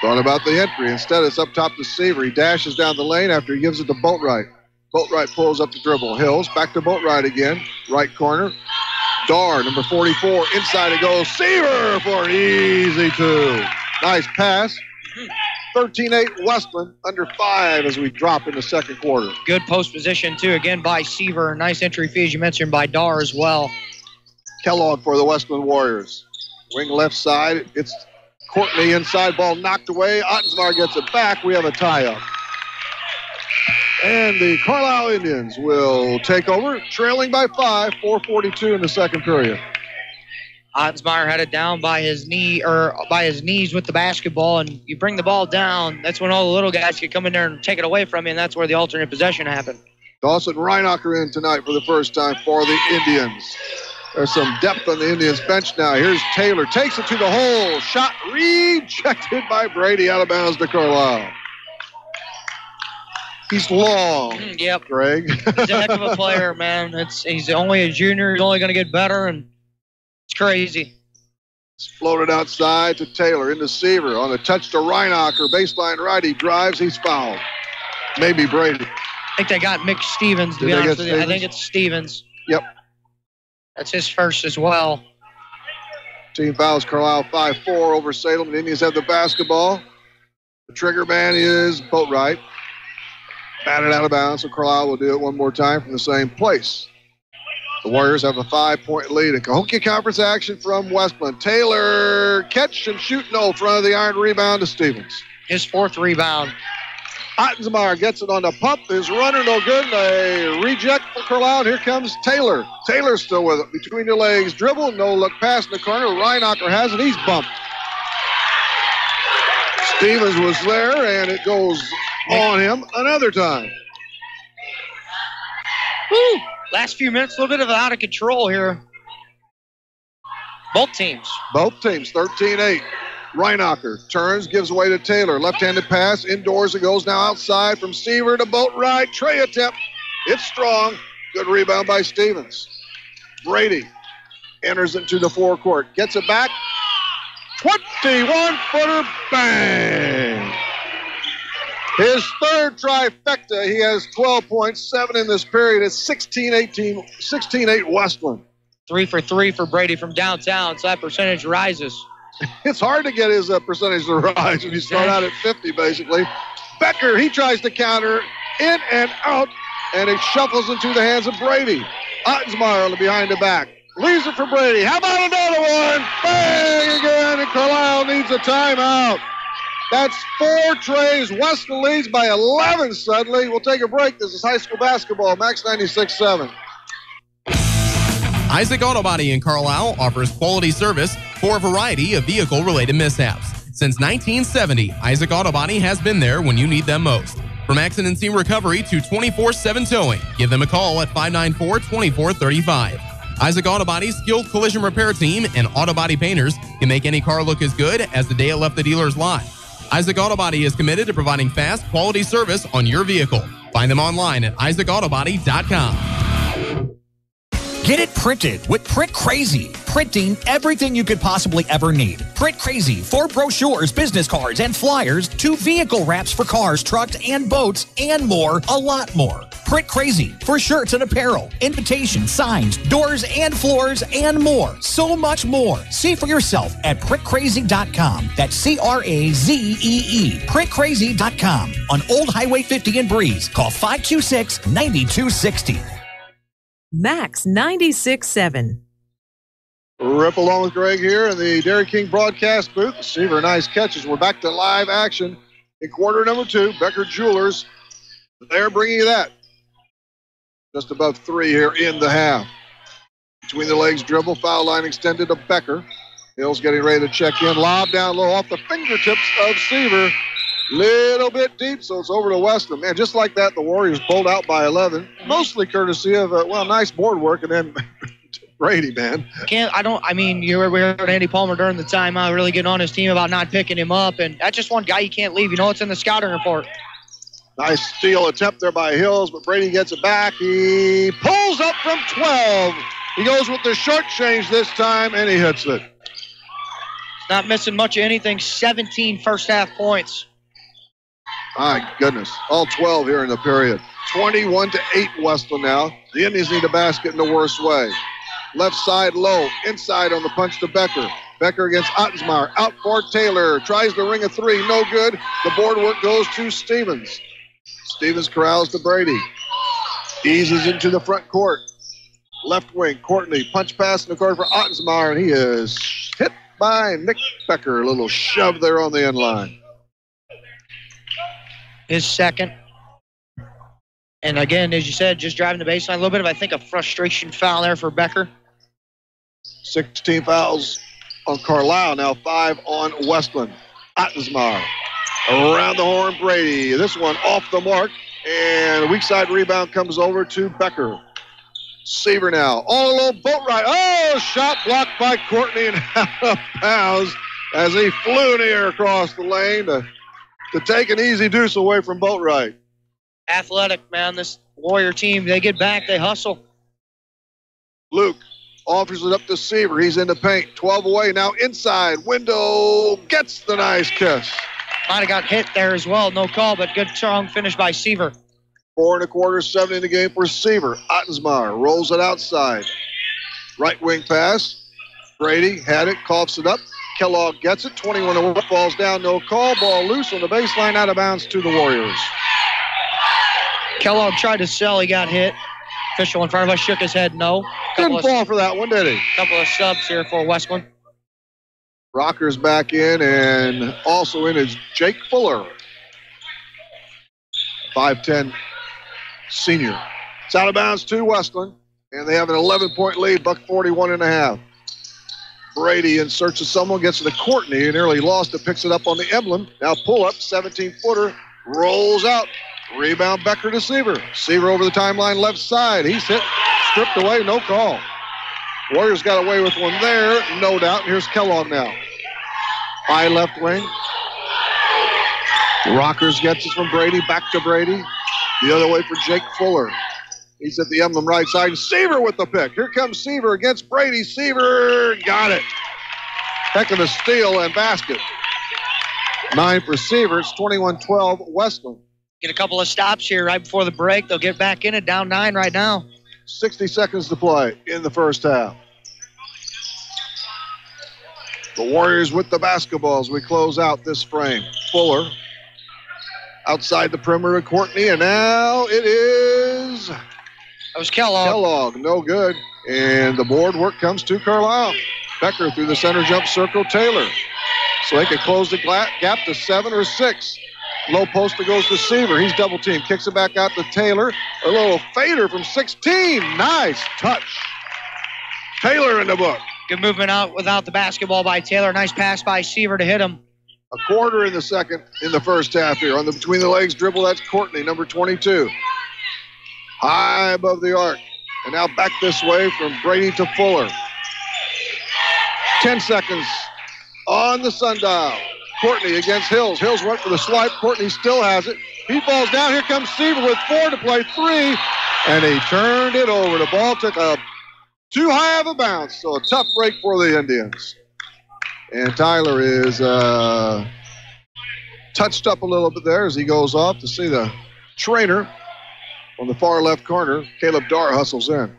Thought about the entry. Instead, it's up top to Seaver. He dashes down the lane after he gives it to Boatwright. Boatwright pulls up the dribble. Hills, back to Boatwright again. Right corner. Dar, number 44. Inside it goes. Seaver for an easy 2. Nice pass. 13-8 Wesclin, under 5 as we drop in the second quarter. Good post position, too, again by Seaver. Nice entry fee, as you mentioned, by Dar as well. Kellogg for the Wesclin Warriors. Wing left side. It's Courtney inside. Ball knocked away. Ottensmeyer gets it back. We have a tie-up. And the Carlyle Indians will take over, trailing by 5, 4:42 in the second period. Ottensmeyer had it down by his knee or by his knees with the basketball, and you bring the ball down, that's when all the little guys can come in there and take it away from you, and that's where the alternate possession happened. Dawson Reinacher in tonight for the first time for the Indians. There's some depth on the Indians bench now. Here's Taylor, takes it to the hole. Shot rejected by Brady, out of bounds to Carlyle. He's long. Yep. Greg. He's a heck of a player, man. He's only a junior. He's only going to get better, and it's crazy. It's floated outside to Taylor, into Seaver. On the touch to Reinacher. Baseline right. He drives. He's fouled. Maybe Brady. I think they got Mick Stevens, to be honest with you. I think it's Stevens. Yep. That's his first as well. Team fouls Carlyle 5-4 over Salem. The Indians have the basketball. The trigger man is Boatwright. Batted out of bounds, so Carlyle will do it one more time from the same place. The Warriors have a 5-point lead in Cahokia Conference action from Wesclin. Taylor, catch and shoot, no, front of the iron, rebound to Stevens. His fourth rebound. Ottensmeyer gets it on the pump. His runner no good. A reject for Carlyle. Here comes Taylor. Taylor's still with it. Between the legs, dribble, no look pass in the corner. Reinacher has it. He's bumped. Stevens was there, and it goes on him another time. Woo! Last few minutes, a little bit of out of control here. Both teams. 13-8. Reinacher turns, gives away to Taylor. Left-handed pass, indoors it goes, now outside from Seaver to Boatwright. Tray attempt. It's strong. Good rebound by Stevens. Brady enters into the forecourt. Gets it back. 21-footer, bang! His third trifecta. He has 12 points, 7 in this period. It's 16-8 Wesclin. 3 for 3 for Brady from downtown, so that percentage rises. It's hard to get his percentage to rise when you start out at 50, basically. Becker, he tries to counter, in and out, and it shuffles into the hands of Brady. Ottensmeyer on the behind the back. Leaves it for Brady. How about another one? Bang again, and Carlyle needs a timeout. That's 4 trays. Wesclin leads by 11 suddenly. We'll take a break. This is high school basketball. Max 96.7. Isaac Auto Body in Carlyle offers quality service for a variety of vehicle-related mishaps. Since 1970, Isaac Auto Body has been there when you need them most. From accident scene recovery to 24/7 towing, give them a call at 594-2435. Isaac Auto Body's skilled collision repair team and auto body painters can make any car look as good as the day it left the dealer's lot. Isaac Auto Body is committed to providing fast, quality service on your vehicle. Find them online at isaacautobody.com. Get it printed with Print Crazy. Printing everything you could possibly ever need. Print Crazy, 4 brochures, business cards, and flyers, 2 vehicle wraps for cars, trucks, and boats, and more, a lot more. Print Crazy for shirts and apparel, invitations, signs, doors and floors, and more. So much more. See for yourself at printcrazy.com. That's CRAZEE. Printcrazy.com. On Old Highway 50 in Breeze. Call 526-9260. Max 96.7. Rip along with Greg here in the Dairy King broadcast booth. Seaver, nice catches. We're back to live action in quarter number 2. Becker Jewelers, they're bringing you that. Just above 3 here in the half. Between the legs dribble, foul line extended to Becker. Hill's getting ready to check in. Lob down low off the fingertips of Seaver. Little bit deep, so it's over to Wesclin. Man, just like that, the Warriors pulled out by 11. Mostly courtesy of, nice board work, and then Brady, man. You heard Andy Palmer during the timeout really getting on his team about not picking him up, and that's just one guy you can't leave. You know it's in the scouting report. Nice steal attempt there by Hills, but Brady gets it back. He pulls up from 12. He goes with the short change this time, and he hits it. Not missing much of anything. 17 first-half points. My goodness. All 12 here in the period. 21-8 Wesclin now. The Indians need a basket in the worst way. Left side low. Inside on the punch to Becker. Becker against Ottensmeyer. Out for Taylor. Tries to ring a three. No good. The board work goes to Stevens. Stevens corrals to Brady. Eases into the front court. Left wing. Courtney. Punch pass in the court for Ottensmeyer. And he is hit by Nick Becker. A little shove there on the end line. His second. And again, as you said, just driving the baseline. A little bit of, I think, a frustration foul there for Becker. 16 fouls on Carlyle. Now 5 on Wesclin. Ottensmeyer. Around the horn, Brady. This one off the mark. And a weak side rebound comes over to Becker. Seaver now. All alone, boat ride. Oh, shot blocked by Courtney and out of bounds as he flew near across the lane to take an easy deuce away from Boatwright. Athletic, man. This Warrior team, they get back, they hustle. Luke offers it up to Seaver. He's in the paint. 12 away, now inside. Window gets the nice kiss. Might have got hit there as well. No call, but good, strong finish by Seaver. 4 1/4, 7 in the game for Seaver. Ottensmeyer rolls it outside. Right wing pass. Brady had it, coughs it up. Kellogg gets it. 21 away, falls down, no call. Ball loose on the baseline, out of bounds to the Warriors. Kellogg tried to sell. He got hit. Official in front of us shook his head no. Didn't fall for that one, did he? Couple of subs here for Wesclin. Rocker's back in, and also in is Jake Fuller. 5'10" senior. It's out of bounds to Wesclin, and they have an 11-point lead, buck 41.5. Brady in search of someone, gets to the Courtney, and nearly lost it, picks it up on the emblem. Now pull up, 17-footer, rolls out. Rebound Becker to Seaver. Seaver over the timeline left side. He's hit, stripped away, no call. Warriors got away with one there, no doubt. And here's Kellogg now. High left wing. Rockers gets it from Brady, back to Brady. The other way for Jake Fuller. He's at the emblem right side. Seaver with the pick. Here comes Seaver against Brady. Seaver got it. Heck of a steal and basket. 9 for Seaver. It's 21-12 Wesclin. Get a couple of stops here right before the break. They'll get back in it, down 9 right now. 60 seconds to play in the first half. The Warriors with the basketball as we close out this frame. Fuller outside the perimeter of Courtney, and now it is... That was Kellogg. Kellogg, no good. And the board work comes to Carlyle. Becker through the center jump circle, Taylor. So they can close the gap to 7 or 6. Low poster goes to Seaver. He's double teamed. Kicks it back out to Taylor. A little fader from 16. Nice touch. Taylor in the book. Good movement out without the basketball by Taylor. Nice pass by Seaver to hit him. A quarter in the second in the first half here. On the between the legs dribble, that's Courtney, number 22. High above the arc. And now back this way from Brady to Fuller. 10 seconds on the sundial. Courtney against Hills. Hills went for the swipe. Courtney still has it. He falls down. Here comes Seaver with 4 to play, 3. And he turned it over. The ball took a too high of a bounce. So a tough break for the Indians. And Tyler is touched up a little bit there as he goes off to see the trainer on the far left corner. Caleb Darr hustles in.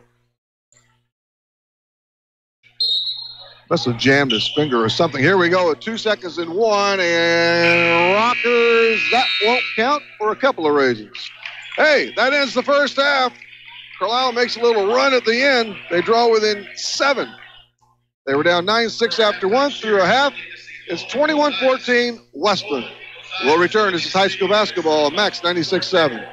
Must have jammed his finger or something. Here we go with 2 seconds and 1, and Rockers, that won't count for a couple of reasons. Hey, that ends the first half. Carlyle makes a little run at the end. They draw within 7. They were down 9-6 after 1 through a half. It's 21-14 Wesclin. We'll return. This is high school basketball. Max 96.7.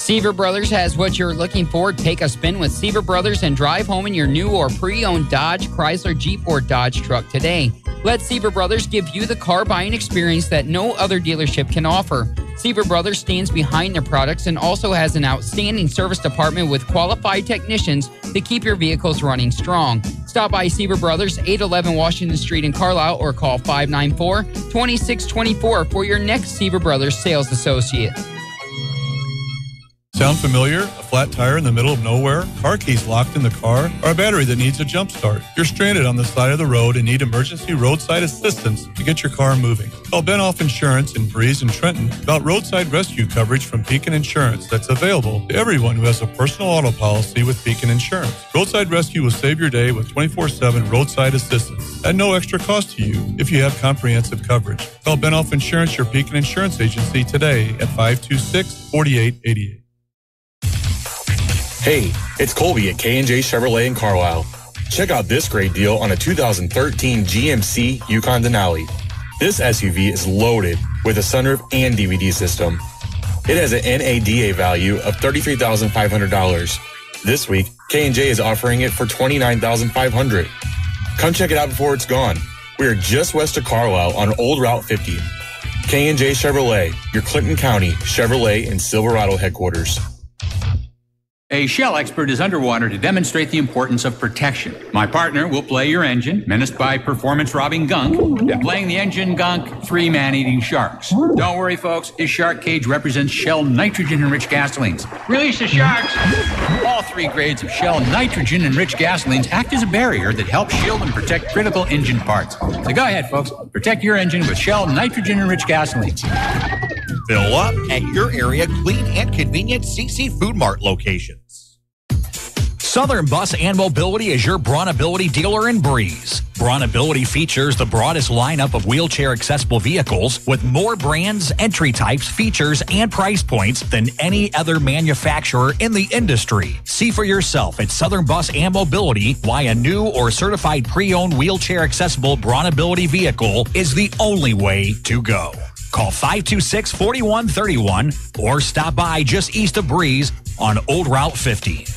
Seaver Brothers has what you're looking for. Take a spin with Seaver Brothers and drive home in your new or pre-owned Dodge, Chrysler, Jeep, or Dodge truck today. Let Seaver Brothers give you the car buying experience that no other dealership can offer. Seaver Brothers stands behind their products and also has an outstanding service department with qualified technicians to keep your vehicles running strong. Stop by Seaver Brothers, 811 Washington Street in Carlyle, or call 594-2624 for your next Seaver Brothers sales associate. Sound familiar? A flat tire in the middle of nowhere? Car keys locked in the car? Or a battery that needs a jump start? You're stranded on the side of the road and need emergency roadside assistance to get your car moving. Call Benoff Insurance in Breeze and Trenton about roadside rescue coverage from Beacon Insurance that's available to everyone who has a personal auto policy with Beacon Insurance. Roadside Rescue will save your day with 24/7 roadside assistance at no extra cost to you if you have comprehensive coverage. Call Benoff Insurance, your Beacon Insurance agency, today at 526-4888. Hey, it's Colby at K&J Chevrolet in Carlyle. Check out this great deal on a 2013 GMC Yukon Denali. This SUV is loaded with a sunroof and DVD system. It has an NADA value of $33,500. This week, K&J is offering it for $29,500. Come check it out before it's gone. We are just west of Carlyle on Old Route 50. K&J Chevrolet, your Clinton County Chevrolet and Silverado headquarters. A Shell expert is underwater to demonstrate the importance of protection. My partner will play your engine, menaced by performance-robbing gunk. And playing the engine gunk, 3 man-eating sharks. Don't worry, folks. His shark cage represents Shell nitrogen-enriched gasolines. Release the sharks! All 3 grades of Shell nitrogen-enriched gasolines act as a barrier that helps shield and protect critical engine parts. So go ahead, folks. Protect your engine with Shell nitrogen-enriched gasolines. Fill up at your area clean and convenient CC Food Mart locations. Southern Bus and Mobility is your Brawnability dealer in Breeze. Brawnability features the broadest lineup of wheelchair-accessible vehicles with more brands, entry types, features, and price points than any other manufacturer in the industry. See for yourself at Southern Bus and Mobility why a new or certified pre-owned wheelchair-accessible Brawnability vehicle is the only way to go. Call 526-4131 or stop by just east of Breeze on Old Route 50.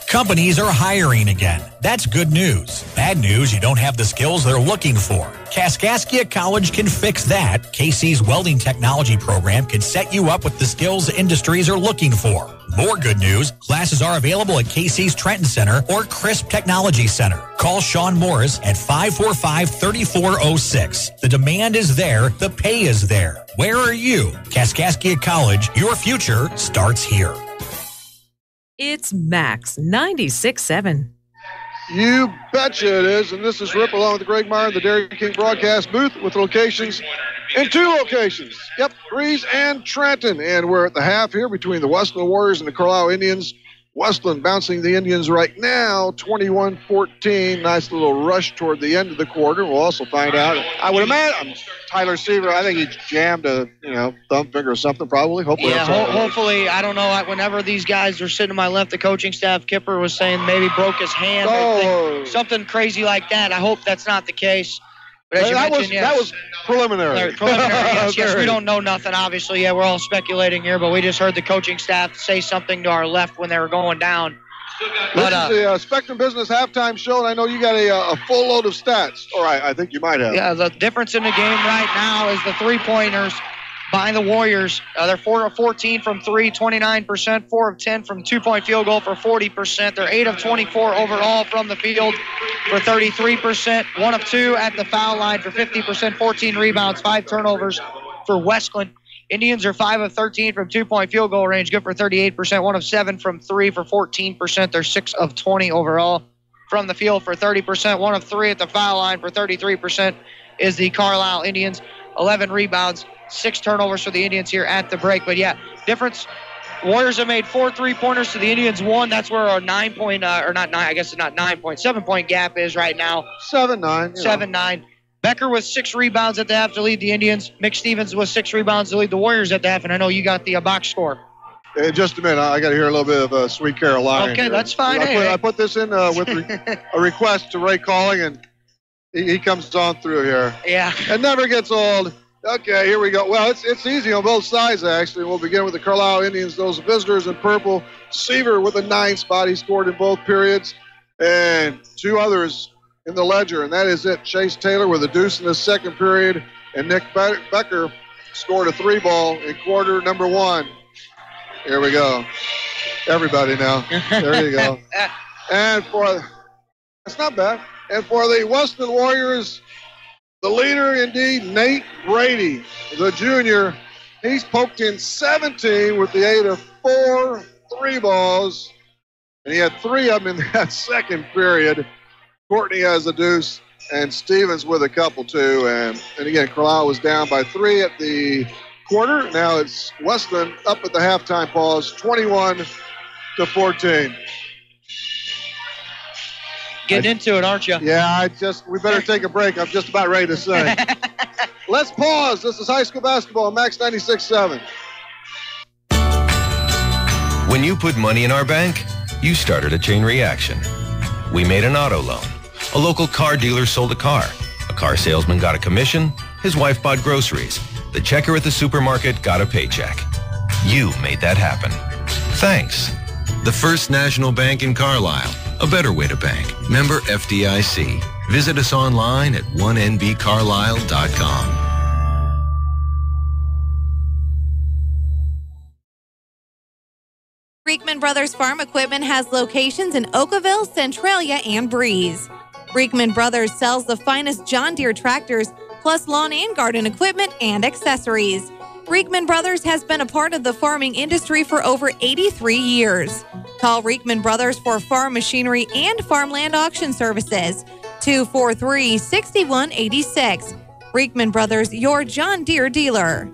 Companies are hiring again. That's good news. Bad news, you don't have the skills they're looking for. Kaskaskia College can fix that. KC's welding technology program can set you up with the skills industries are looking for. More good news, classes are available at KC's Trenton Center or Crisp Technology Center. Call Sean Morris at 545-3406. The demand is there, the pay is there. Where are you? Kaskaskia College, your future starts here. It's Max 96.7. You betcha it is. And this is Rip along with Greg Meyer, the Dairy King broadcast booth with locations in 2 locations. Yep, Breeze and Trenton. And we're at the half here between the Wesclin Warriors and the Carlyle Indians. Wesclin bouncing the Indians right now, 21-14. Nice little rush toward the end of the quarter. We'll also find out. I would imagine Tyler Seaver, I think he jammed a thumb finger or something probably. Hopefully, hopefully. I don't know. Whenever these guys were sitting to my left, the coaching staff, Kipper was saying maybe broke his hand. Something crazy like that. I hope that's not the case. But as you mentioned, that was preliminary. Yes, we don't know nothing, obviously. Yeah, we're all speculating here, but we just heard the coaching staff say something to our left when they were going down. This is the Spectrum Business halftime show, and I know you got a full load of stats. All right, I think you might have. Yeah, the difference in the game right now is the three-pointers by the Warriors. They're 4 of 14 from 3, 29%, 4 of 10 from two-point field goal for 40%. They're 8 of 24 overall from the field for 33%, 1 of 2 at the foul line for 50%, 14 rebounds, 5 turnovers for Wesclin. Indians are 5 of 13 from two-point field goal range, good for 38%, 1 of 7 from 3 for 14%. They're 6 of 20 overall from the field for 30%, 1 of 3 at the foul line for 33% is the Carlyle Indians. 11 rebounds, 6 turnovers for the Indians here at the break. But yeah, difference. Warriors have made 4 3-pointers to the Indians 1. That's where our 7-point gap is right now. 7-9. 7-9. Becker with 6 rebounds at the half to lead the Indians. Mick Stevens with 6 rebounds to lead the Warriors at the half. And I know you got the box score. In just a minute, I got to hear a little bit of Sweet Caroline. Okay, that's fine. I put this in with a request to Ray Calling, and he comes on through here. Yeah. It never gets old. Okay, here we go. Well, it's easy on both sides, actually. We'll begin with the Carlyle Indians, those visitors in purple. Seaver with a 9 spot. He scored in both periods. And 2 others in the ledger, and that is it. Chase Taylor with a deuce in the second period, and Nick Becker scored a 3-ball in quarter number 1. Here we go. Everybody now. There you go. And that's not bad. And for the Wesclin Warriors, the leader indeed, Nate Brady, the junior. He's poked in 17 with the aid of 4 3-balls. And he had 3 of them in that second period. Courtney has a deuce, and Stevens with a couple, too. And again, Carlyle was down by 3 at the quarter. Now it's Wesclin up at the halftime pause, 21-14. Getting into it, aren't you? Yeah, we better take a break. I'm just about ready to say. Let's pause. This is high school basketball on Max 96.7. When you put money in our bank, you started a chain reaction. We made an auto loan. A local car dealer sold a car. A car salesman got a commission. His wife bought groceries. The checker at the supermarket got a paycheck. You made that happen. Thanks. The First National Bank in Carlisle. A better way to bank. Member FDIC. Visit us online at 1nbcarlisle.com. Reekman Brothers Farm Equipment has locations in Oakville, Centralia, and Breeze. Reekman Brothers sells the finest John Deere tractors, plus lawn and garden equipment and accessories. Reekman Brothers has been a part of the farming industry for over 83 years. Call Reekman Brothers for farm machinery and farmland auction services. 243-6186. Reekman Brothers, your John Deere dealer.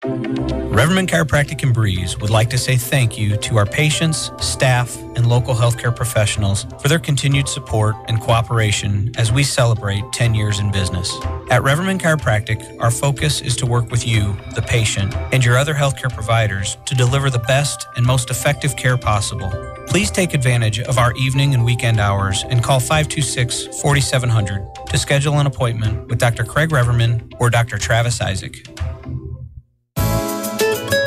Reverman Chiropractic in Breeze would like to say thank you to our patients, staff, and local healthcare professionals for their continued support and cooperation as we celebrate 10 years in business. At Reverman Chiropractic, our focus is to work with you, the patient, and your other healthcare providers to deliver the best and most effective care possible. Please take advantage of our evening and weekend hours and call 526-4700 to schedule an appointment with Dr. Craig Reverman or Dr. Travis Isaac.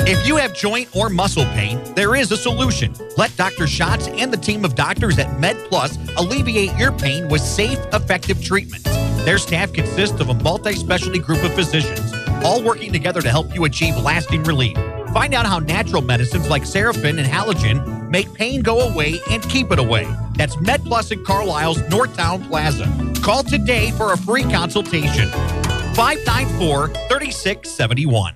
If you have joint or muscle pain, there is a solution. Let Dr. Schatz and the team of doctors at MedPlus alleviate your pain with safe, effective treatment. Their staff consists of a multi-specialty group of physicians, all working together to help you achieve lasting relief. Find out how natural medicines like Seraphin and Halogen make pain go away and keep it away. That's MedPlus in Carlisle's Northtown Plaza. Call today for a free consultation. 594-3671.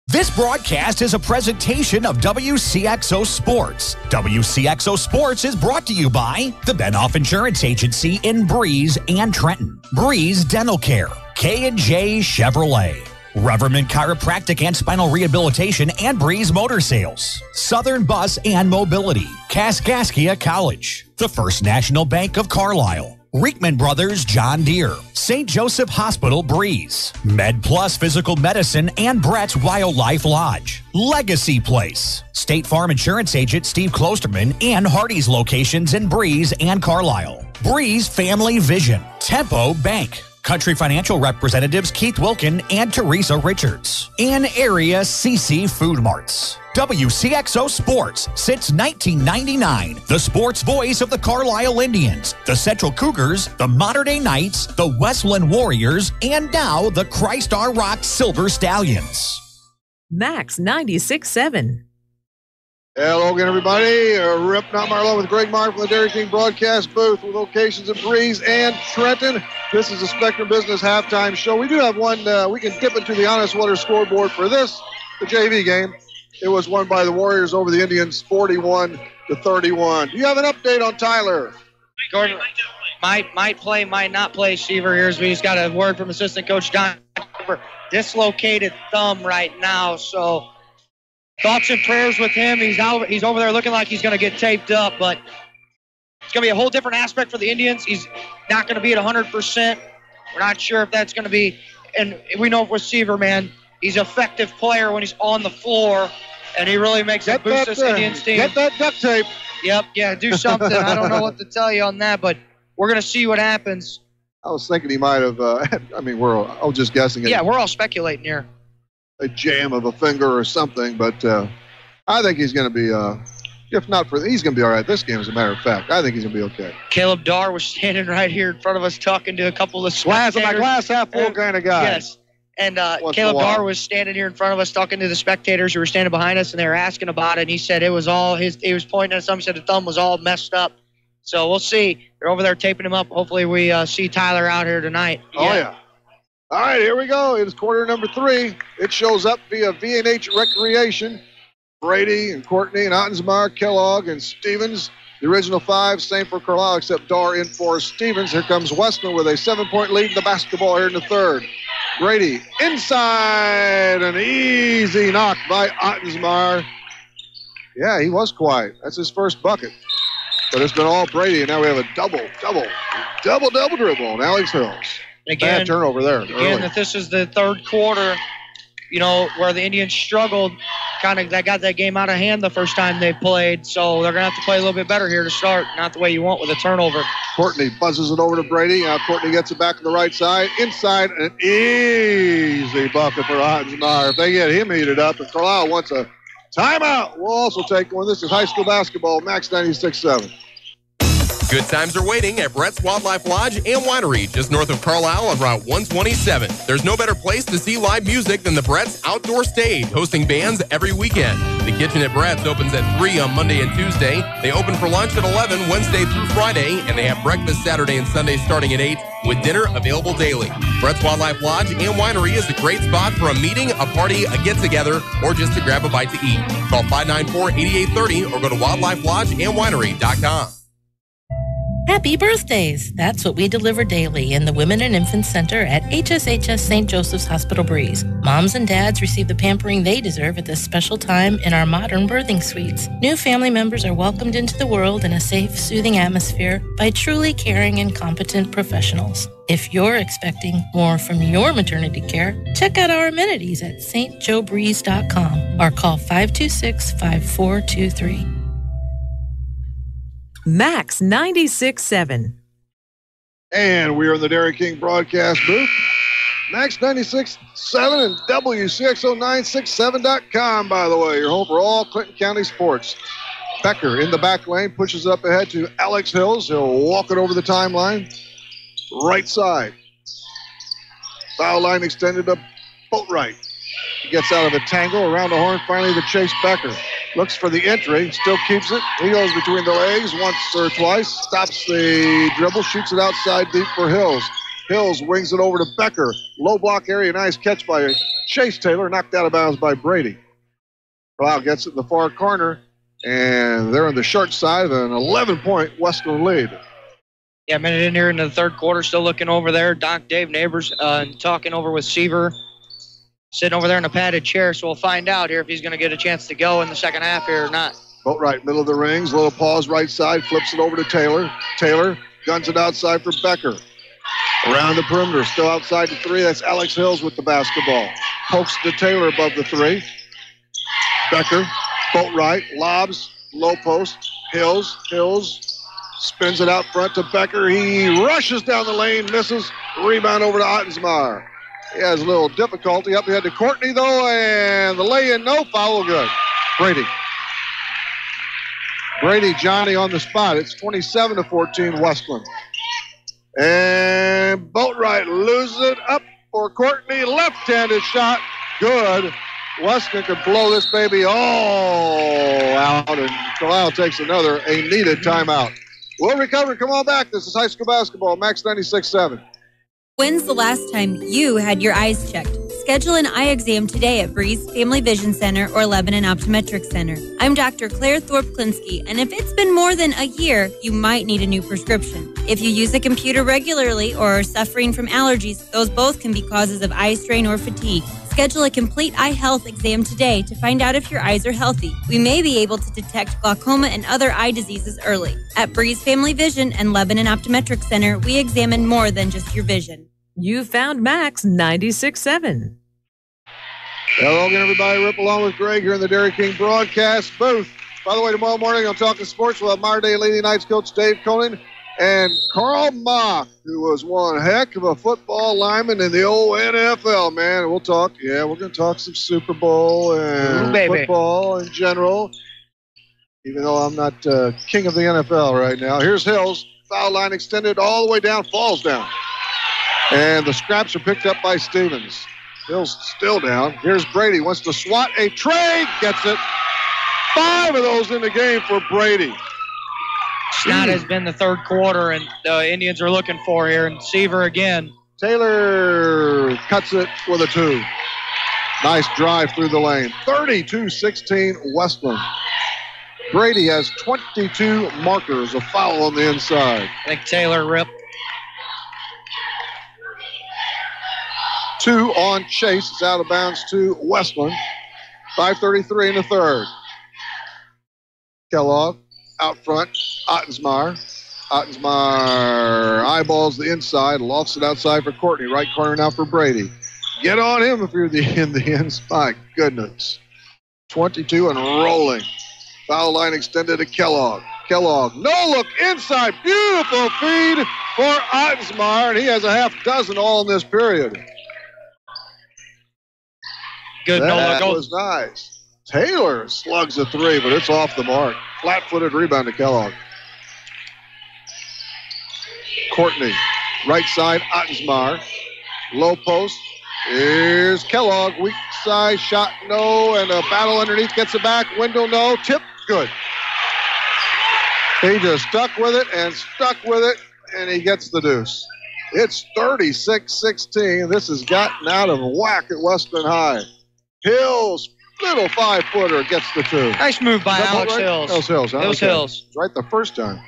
This broadcast is a presentation of Wcxo Sports. Wcxo Sports is brought to you by the Benoff Insurance Agency in Breeze and Trenton, Breeze Dental Care, K&J Chevrolet, Reverman Chiropractic and Spinal Rehabilitation and Breeze Motor Sales, Southern Bus and Mobility, Kaskaskia College, the First National Bank of Carlisle, Reekman Brothers John Deere, St. Joseph Hospital Breeze, MedPlus Physical Medicine and Brett's Wildlife Lodge, Legacy Place, State Farm Insurance Agent Steve Klosterman and Hardy's locations in Breeze and Carlisle, Breeze Family Vision, Tempo Bank, Country Financial Representatives Keith Wilkin and Teresa Richards, and Area CC Food Marts. WCXO Sports since 1999. The sports voice of the Carlisle Indians, the Central Cougars, the Mater Dei Knights, the Wesclin Warriors, and now the Christ Our Rock Silver Stallions. Max 96.7. Hello again, everybody. Rip Marlowe with Greg Meyer from the Dairy King broadcast booth with locations in Breeze and Trenton. This is the Spectrum Business halftime show. We do have one. We can dip into the Honest Water scoreboard for this, the JV game. It was won by the Warriors over the Indians, 41-31. Do you have an update on Tyler? Gordon might play, might not play. Seaver here. We just got a word from assistant coach Don. Dislocated thumb right now, so thoughts and prayers with him. He's over there looking like he's going to get taped up, but it's going to be a whole different aspect for the Indians. He's not going to be at 100%. We're not sure if that's going to be, and we know with Seaver, man, he's an effective player when he's on the floor, and he really makes it boost this Indians team. Get that duct tape. Yep, yeah, do something. I don't know what to tell you on that, but we're going to see what happens. I was thinking he might have, I was just guessing. Yeah, we're all speculating here. A jam of a finger or something, but I think he's going to be, if not for, he's going to be all right this game, as a matter of fact. I think he's going to be okay. Caleb Darr was standing right here in front of us talking to a couple of spectators. Glass half full kind of guy. Yes. And Caleb Darr was standing here in front of us talking to the spectators who were standing behind us, and they were asking about it. And he said it was all he was pointing at something, said the thumb was all messed up. So we'll see. They're over there taping him up. Hopefully we see Tyler out here tonight. Oh, yeah. All right, here we go. It is quarter number 3. It shows up via V&H Recreation. Brady and Courtney and Ottensmeyer, Kellogg and Stevens. The original 5, same for Carlyle, except Darr in for Stevens. Here comes Wesclin with a 7-point lead in the basketball here in the third. Brady inside, an easy knock by Ottensmeyer. Yeah, he was quiet. That's his first bucket. But it's been all Brady, and now we have a double dribble on Alex Hills. Again, bad turnover there. Again, if this is the third quarter, where the Indians struggled, that got that game out of hand the first time they played. So they're going to have to play a little bit better here to start, not the way you want with a turnover. Courtney buzzes it over to Brady. Now Courtney gets it back to the right side. Inside, an easy bucket for Ottensmeyer. If they get him heated up, and Carlyle wants a timeout, we'll also take one. This is high school basketball, Max 96.7. Good times are waiting at Brett's Wildlife Lodge and Winery, just north of Carlyle on Route 127. There's no better place to see live music than the Brett's Outdoor Stage, hosting bands every weekend. The kitchen at Brett's opens at 3 on Monday and Tuesday. They open for lunch at 11 Wednesday through Friday, and they have breakfast Saturday and Sunday starting at 8, with dinner available daily. Brett's Wildlife Lodge and Winery is a great spot for a meeting, a party, a get-together, or just to grab a bite to eat. Call 594-8830 or go to wildlifelodgeandwinery.com. Happy birthdays! That's what we deliver daily in the Women and Infant Center at HSHS St. Joseph's Hospital Breeze. Moms and dads receive the pampering they deserve at this special time in our modern birthing suites. New family members are welcomed into the world in a safe, soothing atmosphere by truly caring and competent professionals. If you're expecting more from your maternity care, check out our amenities at stjoebreeze.com or call 526-5423. Max 96.7. And we are in the Dairy King broadcast booth. Max 96.7 and Wcxo967.com, by the way. Your home for all Clinton County sports. Becker in the back lane pushes up ahead to Alex Hills. He'll walk it over the timeline. Right side. Foul line extended to Boatwright. He gets out of a tangle around the horn. Finally to Chase Becker. Looks for the entry, still keeps it. He goes between the legs once or twice, stops the dribble, shoots it outside deep for Hills. Hills wings it over to Becker. Low block area, nice catch by Chase Taylor, knocked out of bounds by Brady. Carlyle gets it in the far corner, and they're on the short side of an 11-point Wesclin lead. Yeah, a minute in here into the third quarter, still looking over there. Dave Neighbors talking over with Seaver. Sitting over there in a padded chair, so we'll find out here if he's going to get a chance to go in the second half here or not. Boatwright, middle of the rings, little pause right side, flips it over to Taylor. Taylor guns it outside for Becker. Around the perimeter, still outside the 3. That's Alex Hills with the basketball. Pokes to Taylor above the 3. Becker, Boatwright, lobs, low post. Hills spins it out front to Becker. He rushes down the lane, misses. Rebound over to Ottensmeyer. He has a little difficulty up ahead to Courtney, though, and the lay-in, no foul, good. Brady, Johnny on the spot. It's 27-14, Wesclin. And Boatwright loses it up for Courtney. Left-handed shot, good. Wesclin could blow this baby all out, and Carlyle takes a needed timeout. We'll recover. Come on back. This is high school basketball, Max 96.7. When's the last time you had your eyes checked? Schedule an eye exam today at Breeze Family Vision Center or Lebanon Optometric Center. I'm Dr. Claire Thorpe-Klinsky, and if it's been more than a year, you might need a new prescription. If you use a computer regularly or are suffering from allergies, those both can be causes of eye strain or fatigue. Schedule a complete eye health exam today to find out if your eyes are healthy. We may be able to detect glaucoma and other eye diseases early. At Breeze Family Vision and Lebanon Optometric Center, we examine more than just your vision. You found Max 96.7. Hello again, everybody. Rip along with Greg here in the Dairy King broadcast booth. By the way, tomorrow morning on Talking Sports, we'll have Modern Day Lady Knights coach Dave Conan And Carl Mock, who was one heck of a football lineman in the old NFL, man. We'll talk, we're going to talk some Super Bowl and football in general, even though I'm not king of the NFL right now. Here's Hills, foul line extended all the way down, falls down. And the scraps are picked up by Stevens. Hills still down. Here's Brady, wants to swat a trade, gets it. 5 of those in the game for Brady. Snot has been the third quarter, and the Indians are looking for here. And Seaver again. Taylor cuts it with a 2. Nice drive through the lane. 32-16 Wesclin. Brady has 22 markers, a foul on the inside. I think Taylor ripped. 2 on Chase. It's out of bounds to Wesclin. 5:33 in the third. Kellogg out front. Ottensmeyer eyeballs the inside, lofts it outside for Courtney. Right corner now for Brady. Get on him if you're in the ends. My goodness. 22 and rolling. Foul line extended to Kellogg. Kellogg, no look inside. Beautiful feed for Ottensmeyer, and he has a half dozen all in this period. Good no look. That was nice. Taylor slugs a 3, but it's off the mark. Flat-footed rebound to Kellogg. Courtney, right side, Ottensmeyer. Low post. Here's Kellogg. Weak side shot, no. And a battle underneath. Gets it back. Window, no. Tip, good. He just stuck with it, and he gets the deuce. It's 36-16. This has gotten out of whack at Wesclin High. Hills, little 5-footer, gets the 2. Nice move by Alex right? Hills. That was Hills, huh? It was Hills. Right the first time.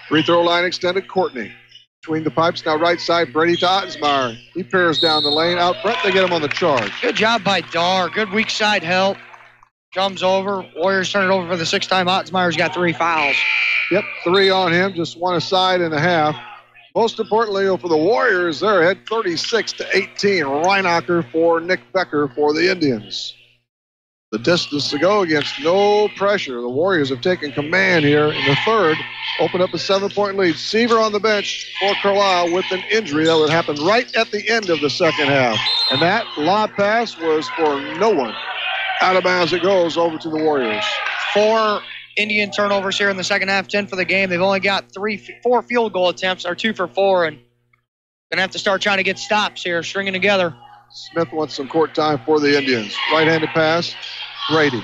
Free throw line extended, Courtney. Between the pipes, now right side, Brady to Ottensmeyer. He pairs down the lane. Out front, they get him on the charge. Good job by Dar. Good weak side help. Comes over. Warriors turn it over for the 6th time. Ottensmeyer's got 3 fouls. Yep, 3 on him, just 1 aside and a half. Most importantly, for the Warriors, they're ahead 36-18. Reinacher for Nick Becker for the Indians. The distance to go against no pressure. The Warriors have taken command here in the third. Open up a 7-point lead. Seaver on the bench for Carlyle with an injury that would happen right at the end of the second half. And that lob pass was for no one. Out of bounds it goes over to the Warriors. 4 Indian turnovers here in the second half, 10 for the game. They've only got 4 field goal attempts, or 2 for 4, and gonna have to start trying to get stops here, stringing together. Smith wants some court time for the Indians. Right-handed pass, Brady.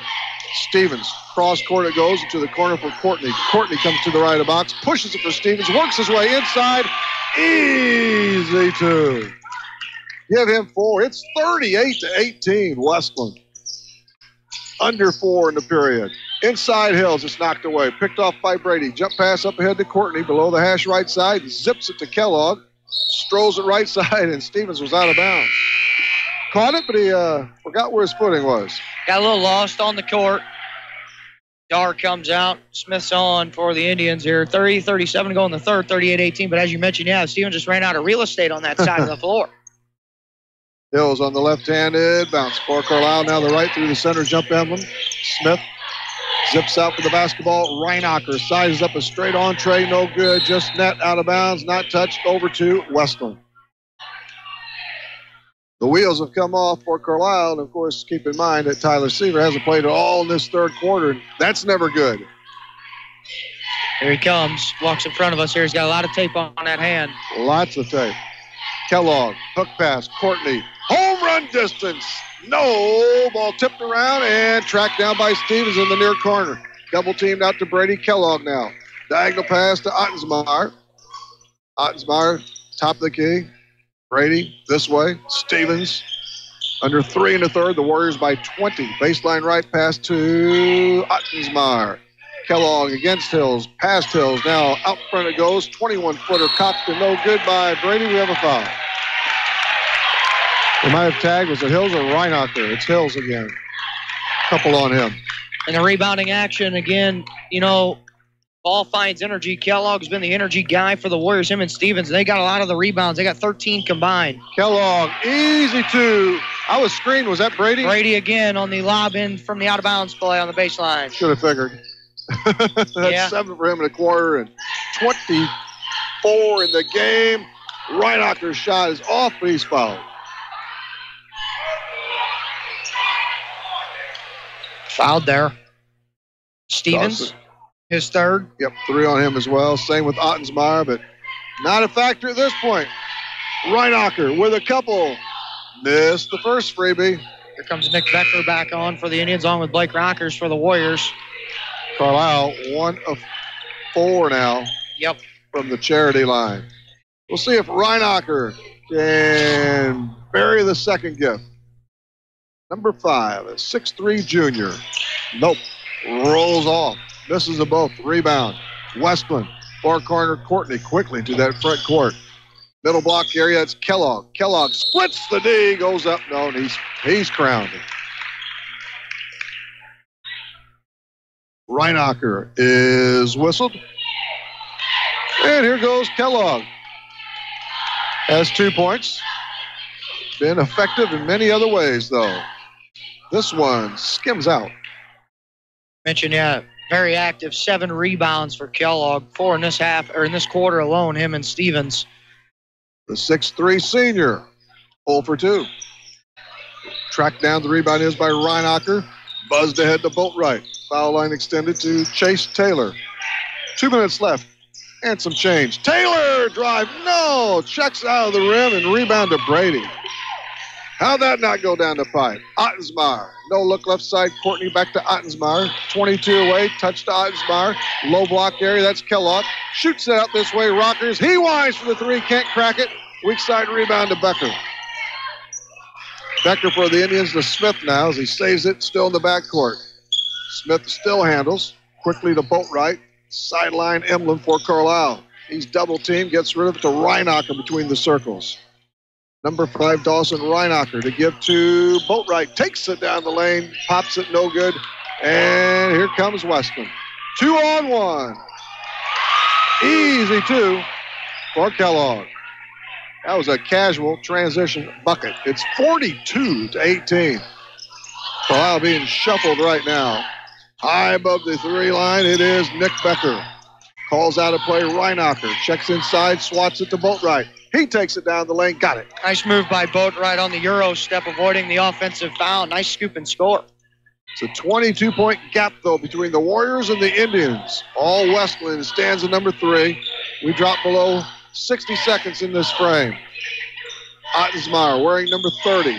Stevens, cross court it goes into the corner for Courtney. Courtney comes to the right of the box, pushes it for Stevens, works his way inside. Easy 2. Give him 4. It's 38-18, Wesclin. Under 4 in the period. Inside Hills, it's knocked away. Picked off by Brady. Jump pass up ahead to Courtney. Below the hash right side. Zips it to Kellogg. Strolls it right side, and Stevens was out of bounds. Caught it, but he forgot where his footing was. Got a little lost on the court. Dar comes out. Smith's on for the Indians here. 30-37 to go in the third. 38-18. But as you mentioned, Stevens just ran out of real estate on that side of the floor. Hills on the left-handed bounce for Carlyle. Now the right through the center jump emblem. Smith zips out for the basketball. Reinacher sizes up a straight entree. No good. Just net out of bounds. Not touched. Over to Wesclin. The wheels have come off for Carlyle. And, of course, keep in mind that Tyler Seaver hasn't played at all in this third quarter. That's never good. Here he comes. Walks in front of us here. He's got a lot of tape on that hand. Lots of tape. Kellogg. Hook pass. Courtney. Home run distance. No. Ball tipped around and tracked down by Stevens in the near corner. Double teamed out to Brady. Kellogg now. Diagonal pass to Ottensmeyer. Ottensmeyer, top of the key. Brady this way. Stevens under 3 in the third. The Warriors by 20. Baseline right pass to Ottensmeyer. Kellogg against Hills. Past Hills. Now out front it goes. 21-footer cocked and no good by Brady. We have a foul. They might have tagged. Was it Hills or Reinacher? It's Hills again. Couple on him. And the rebounding action again, ball finds energy. Kellogg's been the energy guy for the Warriors, him and Stevens. They got a lot of the rebounds. They got 13 combined. Kellogg, easy 2. I was screened. Was that Brady? Brady again on the lob in from the out-of-bounds play on the baseline. Should have figured. That's 7 for him in a quarter and 20 4 in the game. Reinacker's shot is off, but he's fouled. Fouled there. Stevens, his third. Yep, 3 on him as well. Same with Ottensmeyer, but not a factor at this point. Reinacker with a couple. Missed the first freebie. Here comes Nick Becker back on for the Indians, on with Blake Rockers for the Warriors. Carlyle, 1 of 4 now. Yep. From the charity line. We'll see if Reinacker can bury the second gift. Number 5, a 6'3" junior. Nope. Rolls off. Misses them both. Rebound. Wesclin. Far corner. Courtney quickly to that front court. Middle block area. It's Kellogg. Kellogg splits the D. Goes up. No, and he's crowned. Reinacker is whistled. And here goes Kellogg. Has 2 points. Been effective in many other ways, though. This one skims out. Mentioned, very active. 7 rebounds for Kellogg. 4 in this half, or in this quarter alone, him and Stevens. The 6'3" senior. 0 for 2. Tracked down, the rebound is by Reinacker. Buzzed ahead to Boatwright. Foul line extended to Chase Taylor. 2 minutes left. And some change. Taylor drive. No. Checks out of the rim and rebound to Brady. How'd that not go down the pipe? Ottensmeyer. No look left side. Courtney back to Ottensmeyer. 22 away. Touch to Ottensmeyer. Low block area. That's Kellogg. Shoots it out this way. Rockers. He winds for the 3. Can't crack it. Weak side rebound to Becker. Becker for the Indians to Smith now as he saves it. Still in the backcourt. Smith still handles. Quickly to Boatwright. Sideline emblem for Carlyle. He's double teamed. Gets rid of it to Reinacker between the circles. Number 5, Dawson Reinacker to give to Boatwright. Takes it down the lane. Pops it, no good. And here comes Wesclin. 2 on 1. Easy 2 for Kellogg. That was a casual transition bucket. It's 42-18. Carlyle being shuffled right now. High above the 3 line, it is Nick Becker. Calls out a play, Reinacker. Checks inside, swats it to Boatwright. He takes it down the lane, got it. Nice move by Boatwright on the Euro step, avoiding the offensive foul. Nice scoop and score. It's a 22-point gap, though, between the Warriors and the Indians. All Wesclin stands at number 3. We drop below 60 seconds in this frame. Ottensmeyer wearing number 30.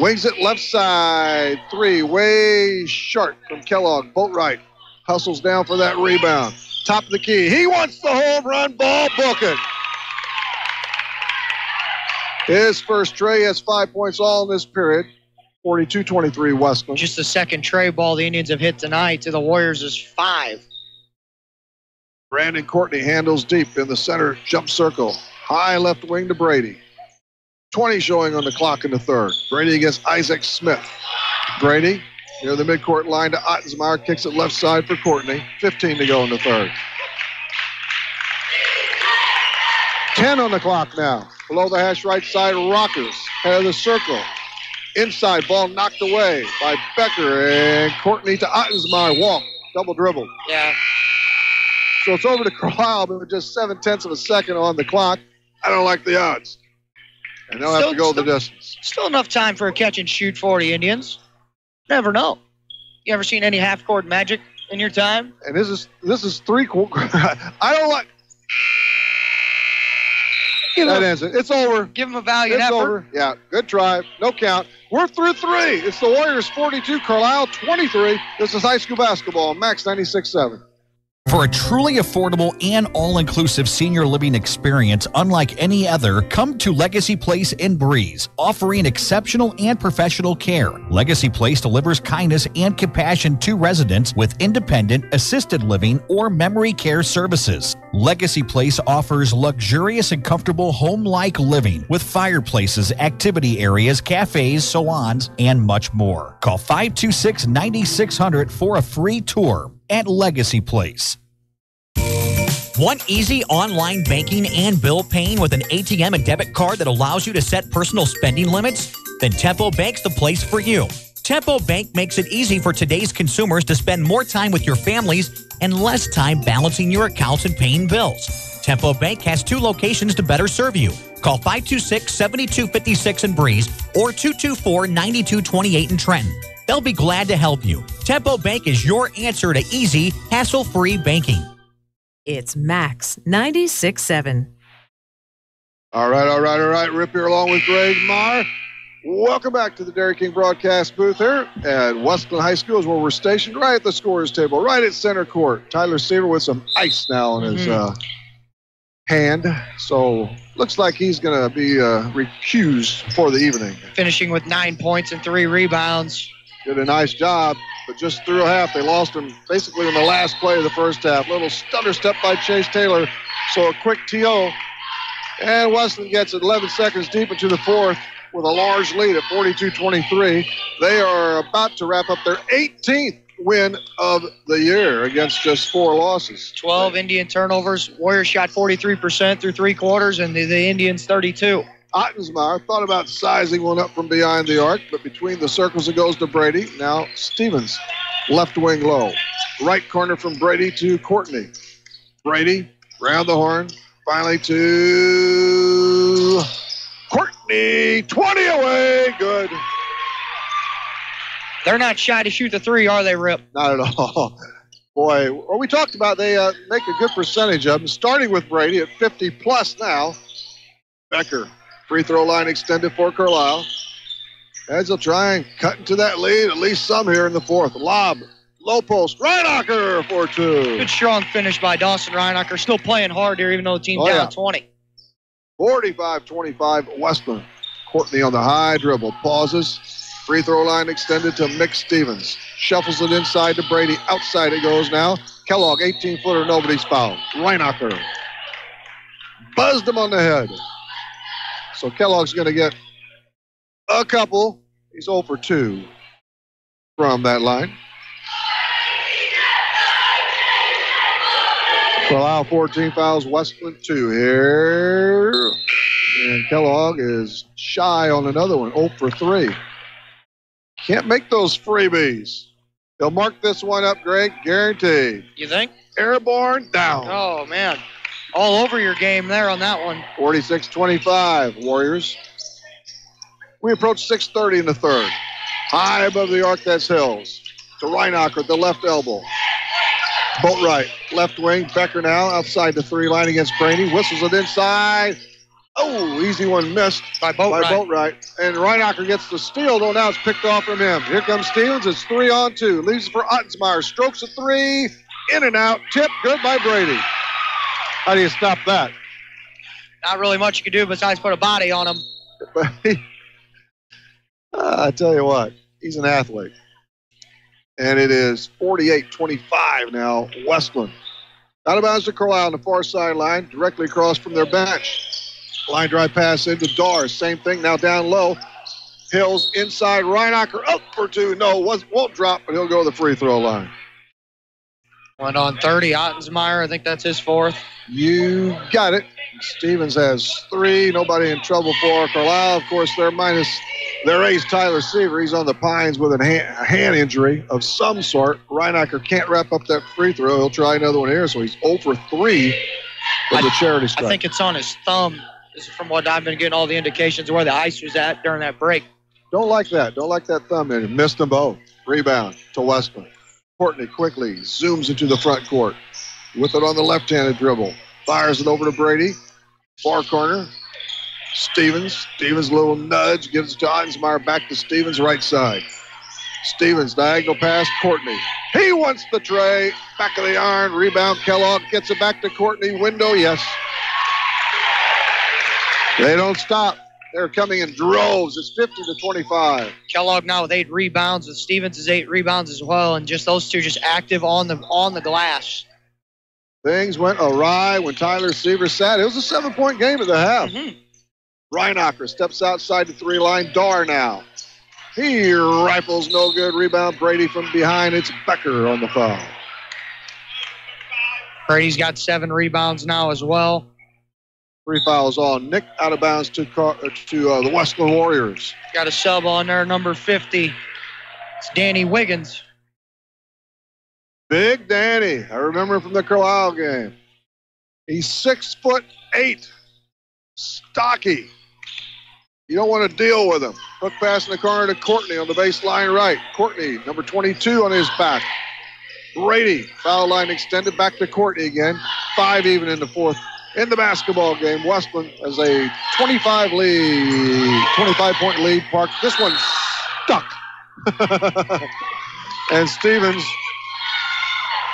Wings it left side. 3, way short from Kellogg. Boatwright hustles down for that rebound. Top of the key. He wants the home run ball. Book it. His first tray has 5 points all in this period. 42-23 Wesclin. Just the second tray ball the Indians have hit tonight to the Warriors is 5. Brandon Courtney handles deep in the center jump circle. High left wing to Brady. 20 showing on the clock in the third. Brady against Isaac Smith. Brady near the midcourt line to Ottensmeyer. Kicks it left side for Courtney. 15 to go in the third. 10 on the clock now. Below the hash right side, Rockers. Head of the circle. Inside, ball knocked away by Becker. And Courtney to Ottensmeyer. Walk. Double dribble. Yeah. So it's over to Carlyle, but with just 7/10 of a second on the clock. I don't like the odds. And they'll have to go the distance. Still enough time for a catch and shoot for the Indians. Never know. You ever seen any half-court magic in your time? And this is 3 quarters. I don't like. That ends it. It's over. Give them a valiant effort. It's over. Yeah, good try. No count. We're through 3. It's the Warriors 42, Carlyle 23. This is high school basketball. Max 96.7. For a truly affordable and all-inclusive senior living experience unlike any other, come to Legacy Place in Breeze, offering exceptional and professional care. Legacy Place delivers kindness and compassion to residents with independent, assisted living, or memory care services. Legacy Place offers luxurious and comfortable home-like living with fireplaces, activity areas, cafes, salons, and much more. Call 526-9600 for a free tour at Legacy Place. Want easy online banking and bill paying with an ATM and debit card that allows you to set personal spending limits? Then Tempo Bank's the place for you. Tempo Bank makes it easy for today's consumers to spend more time with your families and less time balancing your accounts and paying bills. Tempo Bank has 2 locations to better serve you. Call 526-7256 in Breeze or 224-9228 in Trenton. They'll be glad to help you. Tempo Bank is your answer to easy, hassle-free banking. It's Max 96.7. All right. Rip here along with Greg Meyer. Welcome back to the Dairy King broadcast booth here at Wesclin High School, is where we're stationed, right at the scorer's table, right at center court. Tyler Seaver with some ice now on his hand. So looks like he's going to be recused for the evening. Finishing with 9 points and 3 rebounds. Did a nice job, but just through a half. They lost him basically in the last play of the first half. Little stutter step by Chase Taylor. So a quick TO. And Wesclin gets it 11 seconds deep into the fourth with a large lead at 42-23. They are about to wrap up their 18th win of the year against just 4 losses. 12 Indian turnovers. Warriors shot 43% through 3 quarters, and the Indians 32. Ottensmeyer thought about sizing one up from behind the arc, but between the circles it goes to Brady. Now Stevens, left wing low. Right corner from Brady to Courtney. Brady, round the horn, finally to Courtney. 20 away, good. They're not shy to shoot the 3, are they, Rip? Not at all. Boy, well, we talked about they make a good percentage of them, starting with Brady at 50-plus now. Becker. Free throw line extended for Carlyle. As they'll try and cut into that lead, at least some here in the fourth. Lob, low post, Reinacher for 2. Good strong finish by Dawson Reinacher. Still playing hard here, even though the team's down 20. 45-25 Wesclin. Courtney on the high dribble, pauses. Free throw line extended to Mick Stevens. Shuffles it inside to Brady. Outside it goes now. Kellogg, 18-footer, nobody's fouled. Reinacher buzzed him on the head. So Kellogg's going to get a couple. He's 0 for 2 from that line. Carlyle 14 fouls, Wesclin 2 here. And Kellogg is shy on another one, 0 for 3. Can't make those freebies. They'll mark this one up, Greg, guaranteed. You think? Airborne down. Oh, man. All over your game there on that one. 46-25, Warriors. We approach 6:30 in the third. High above the arc, that's Hills. To Reinacher at the left elbow. Boatwright, left wing. Becker now outside the 3 line against Brady. Whistles it inside. Oh, easy one missed by Boatwright. And Reinacher gets the steal, though now it's picked off from him. Here comes Stevens. It's 3-on-2. Leaves it for Ottensmeyer. Strokes a 3. In and out. Tip. Good by Brady. How do you stop that? Not really much you can do besides put a body on him. I tell you what, he's an athlete. And it is 48-25 now, Wesclin. Out of bounds to Carlyle on the far sideline, directly across from their bench. Line drive pass into Dawes, same thing, now down low. Hills inside, Reinacher up for 2. No, won't drop, but he'll go to the free throw line. 1 on 30, Ottensmeyer, I think that's his 4th. You got it. Stevens has 3. Nobody in trouble for Carlyle. Of course, they're minus their ace, Tyler Seaver. He's on the pines with a hand injury of some sort. Reinacher can't wrap up that free throw. He'll try another one here, so he's 0 for 3 with the charity strike. I think it's on his thumb. This is from what I've been getting all the indications of where the ice was at during that break. Don't like that. Don't like that thumb in. Missed them both. Rebound to Wesclin. Courtney quickly zooms into the front court with it on the left-handed dribble. Fires it over to Brady. Far corner. Stevens. Stevens, little nudge. Gives it to Ottensmeyer. Back to Stevens, right side. Stevens, diagonal pass. Courtney. He wants the tray. Back of the iron. Rebound. Kellogg gets it back to Courtney. Window, yes. They don't stop. They're coming in droves. It's 50-25. Kellogg now with 8 rebounds, with Stevens is 8 rebounds as well, and just those two just active on the glass. Things went awry when Tyler Seaver sat. It was a 7-point game at the half. Reinacher steps outside the 3 line. Dar now. He rifles, no good. Rebound Brady from behind. It's Becker on the foul. Brady's got 7 rebounds now as well. 3 fouls on. Nick out of bounds to the Wesclin Warriors. Got a sub on there, number 50. It's Danny Wiggins. Big Danny. I remember him from the Carlyle game. He's 6'8", stocky. You don't want to deal with him. Hook pass in the corner to Courtney on the baseline right. Courtney, number 22 on his back. Brady, foul line extended back to Courtney again. 5 even in the fourth. In the basketball game, Wesclin has a 25-point lead. Park. This one's stuck. And Stevens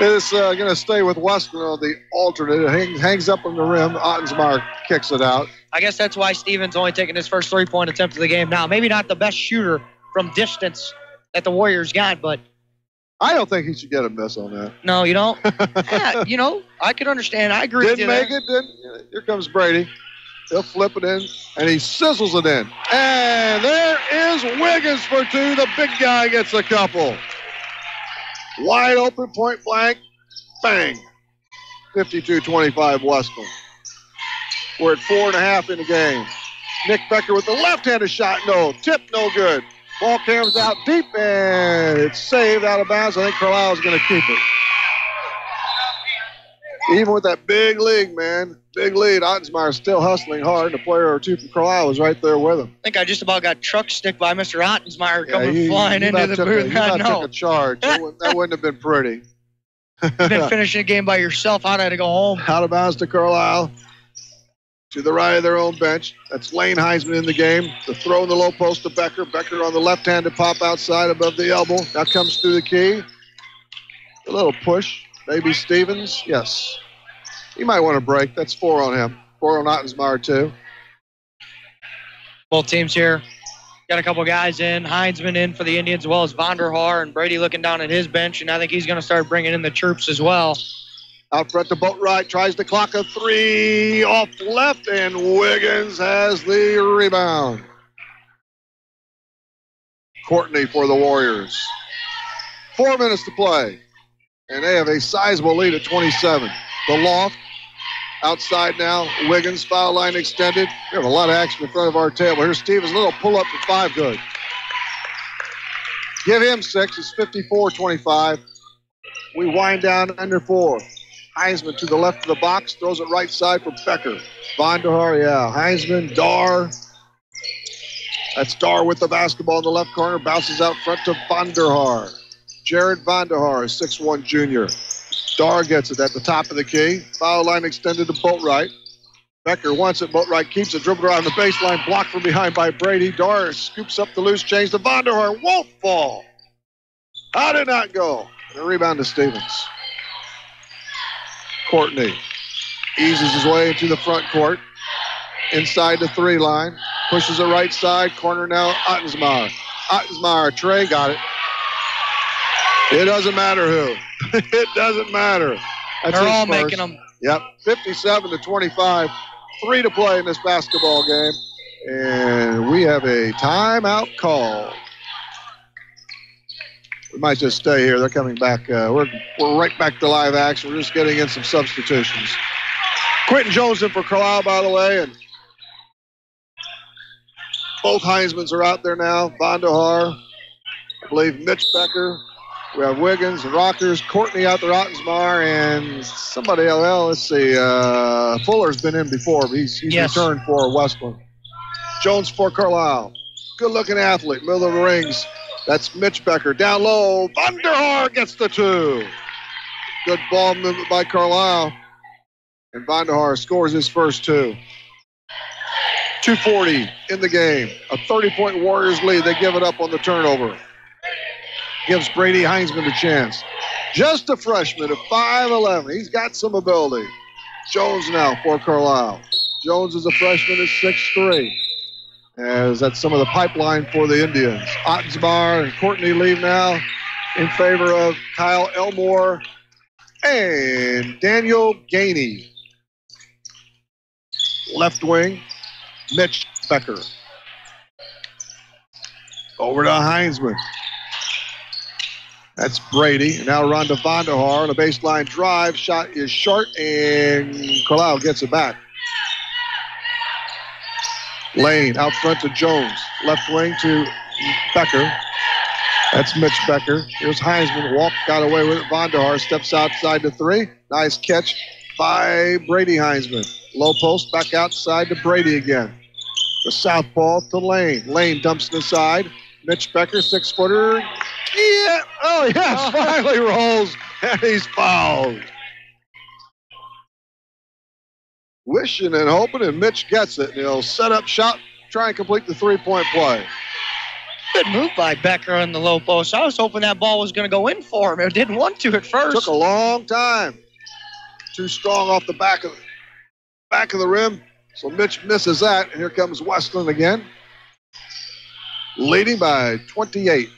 is going to stay with Wesclin on the alternate. It hangs up on the rim. Ottensmeyer kicks it out. I guess that's why Stevens only taking his first 3-point attempt of the game now. Maybe not the best shooter from distance that the Warriors got, but I don't think he should get a miss on that. No, you don't? Yeah, I can understand. I agree with you Didn't make it. Here comes Brady. He'll flip it in, and he sizzles it in. And there is Wiggins for 2. The big guy gets a couple. Wide open, point blank, bang. 52-25 Wesclin. We're at 4.5 in the game. Nick Becker with the left-handed shot. No. Tip, no good. Ball comes out deep, and it's saved out of bounds. I think Carlyle is going to keep it. Even with that big lead, man, big lead, Ottensmeyer still hustling hard. A player or two from Carlyle was right there with him. I think I just about got truck sticked by Mr. Ottensmeyer coming flying into the booth. You took a charge. That wouldn't have been pretty. You've been finishing a game by yourself. How'd I go home? Out of bounds to Carlyle. To the right of their own bench. That's Lane Heisman in the game. The throw in the low post to Becker. Becker on the left-handed pop outside above the elbow. Now comes through the key. A little push. Maybe Stevens. Yes. He might want to break. That's 4 on him. 4 on Ottensmeyer, too. Both teams here. Got a couple guys in. Heisman in for the Indians as well as Vonderhaar, and Brady looking down at his bench, and I think he's going to start bringing in the troops as well. Out front to Boatwright, tries to clock a 3 off left, and Wiggins has the rebound. Courtney for the Warriors. 4 minutes to play, and they have a sizable lead at 27. The loft, outside now, Wiggins, foul line extended. We have a lot of action in front of our table. Here's Stevens, a little pull-up for 5, good. Give him 6, it's 54-25. We wind down under 4. Heisman to the left of the box, throws it right side for Becker. Vonderhaar, yeah. Heisman, Dar. That's Dar with the basketball in the left corner. Bounces out front to Vonderhaar. Jared Vonderhaar, 6'1" junior. Dar gets it at the top of the key. Foul line extended to Boatwright. Becker wants it. Boatwright keeps it. Dribbled around the baseline. Blocked from behind by Brady. Dar scoops up the loose change to Vonderhaar. Won't fall. How did not go? And a rebound to Stevens. Courtney eases his way into the front court. Inside the 3 line. Pushes it right side. Corner now, Ottensmeyer. Ottensmeyer, Trey got it. It doesn't matter who. It doesn't matter. That's They're all first. making them. Yep, 57-25. 3 to play in this basketball game. And we have a timeout call. We might just stay here. They're coming back. We're right back to live action. We're just getting in some substitutions. Quentin Jones in for Carlyle, by the way. And both Heismans are out there now. Vonderhaar, I believe Mitch Becker. We have Wiggins and Rockers. Courtney out there, Ottensmeyer, and somebody else. Well, let's see. Fuller's been in before, but he's returned for Wesclin. Jones for Carlyle. Good-looking athlete, middle of the rings. That's Mitch Becker. Down low, Vonderhaar gets the 2. Good ball movement by Carlyle. And Vonderhaar scores his first 2. 2:40 in the game. A 30-point Warriors lead. They give it up on the turnover. Gives Brady Heisman a chance. Just a freshman at 5'11". He's got some ability. Jones now for Carlyle. Jones is a freshman at 6'3". As that's some of the pipeline for the Indians. Ottensmeyer and Courtney leave now in favor of Kyle Elmore and Daniel Gainey. Left wing, Mitch Becker. Over to Heisman. That's Brady. Now run to Vonderhaar on a baseline drive. Shot is short, and Carlyle gets it back. Lane out front to Jones. Left wing to Becker. That's Mitch Becker. Here's Heisman. Walk, got away with it. Vonderhaar steps outside to 3. Nice catch by Brady Heisman. Low post, back outside to Brady again. The southpaw to Lane. Lane dumps it inside. Mitch Becker, 6-footer. Yeah. Oh, yes. Finally rolls, and he's fouled. Wishing and hoping, and Mitch gets it. He'll set up shot, try and complete the three-point play. Good move by Becker on the low post. I was hoping that ball was going to go in for him. It didn't want to at first. Took a long time. Too strong off the back of the rim. So Mitch misses that. And here comes Wesclin again. Leading by 28.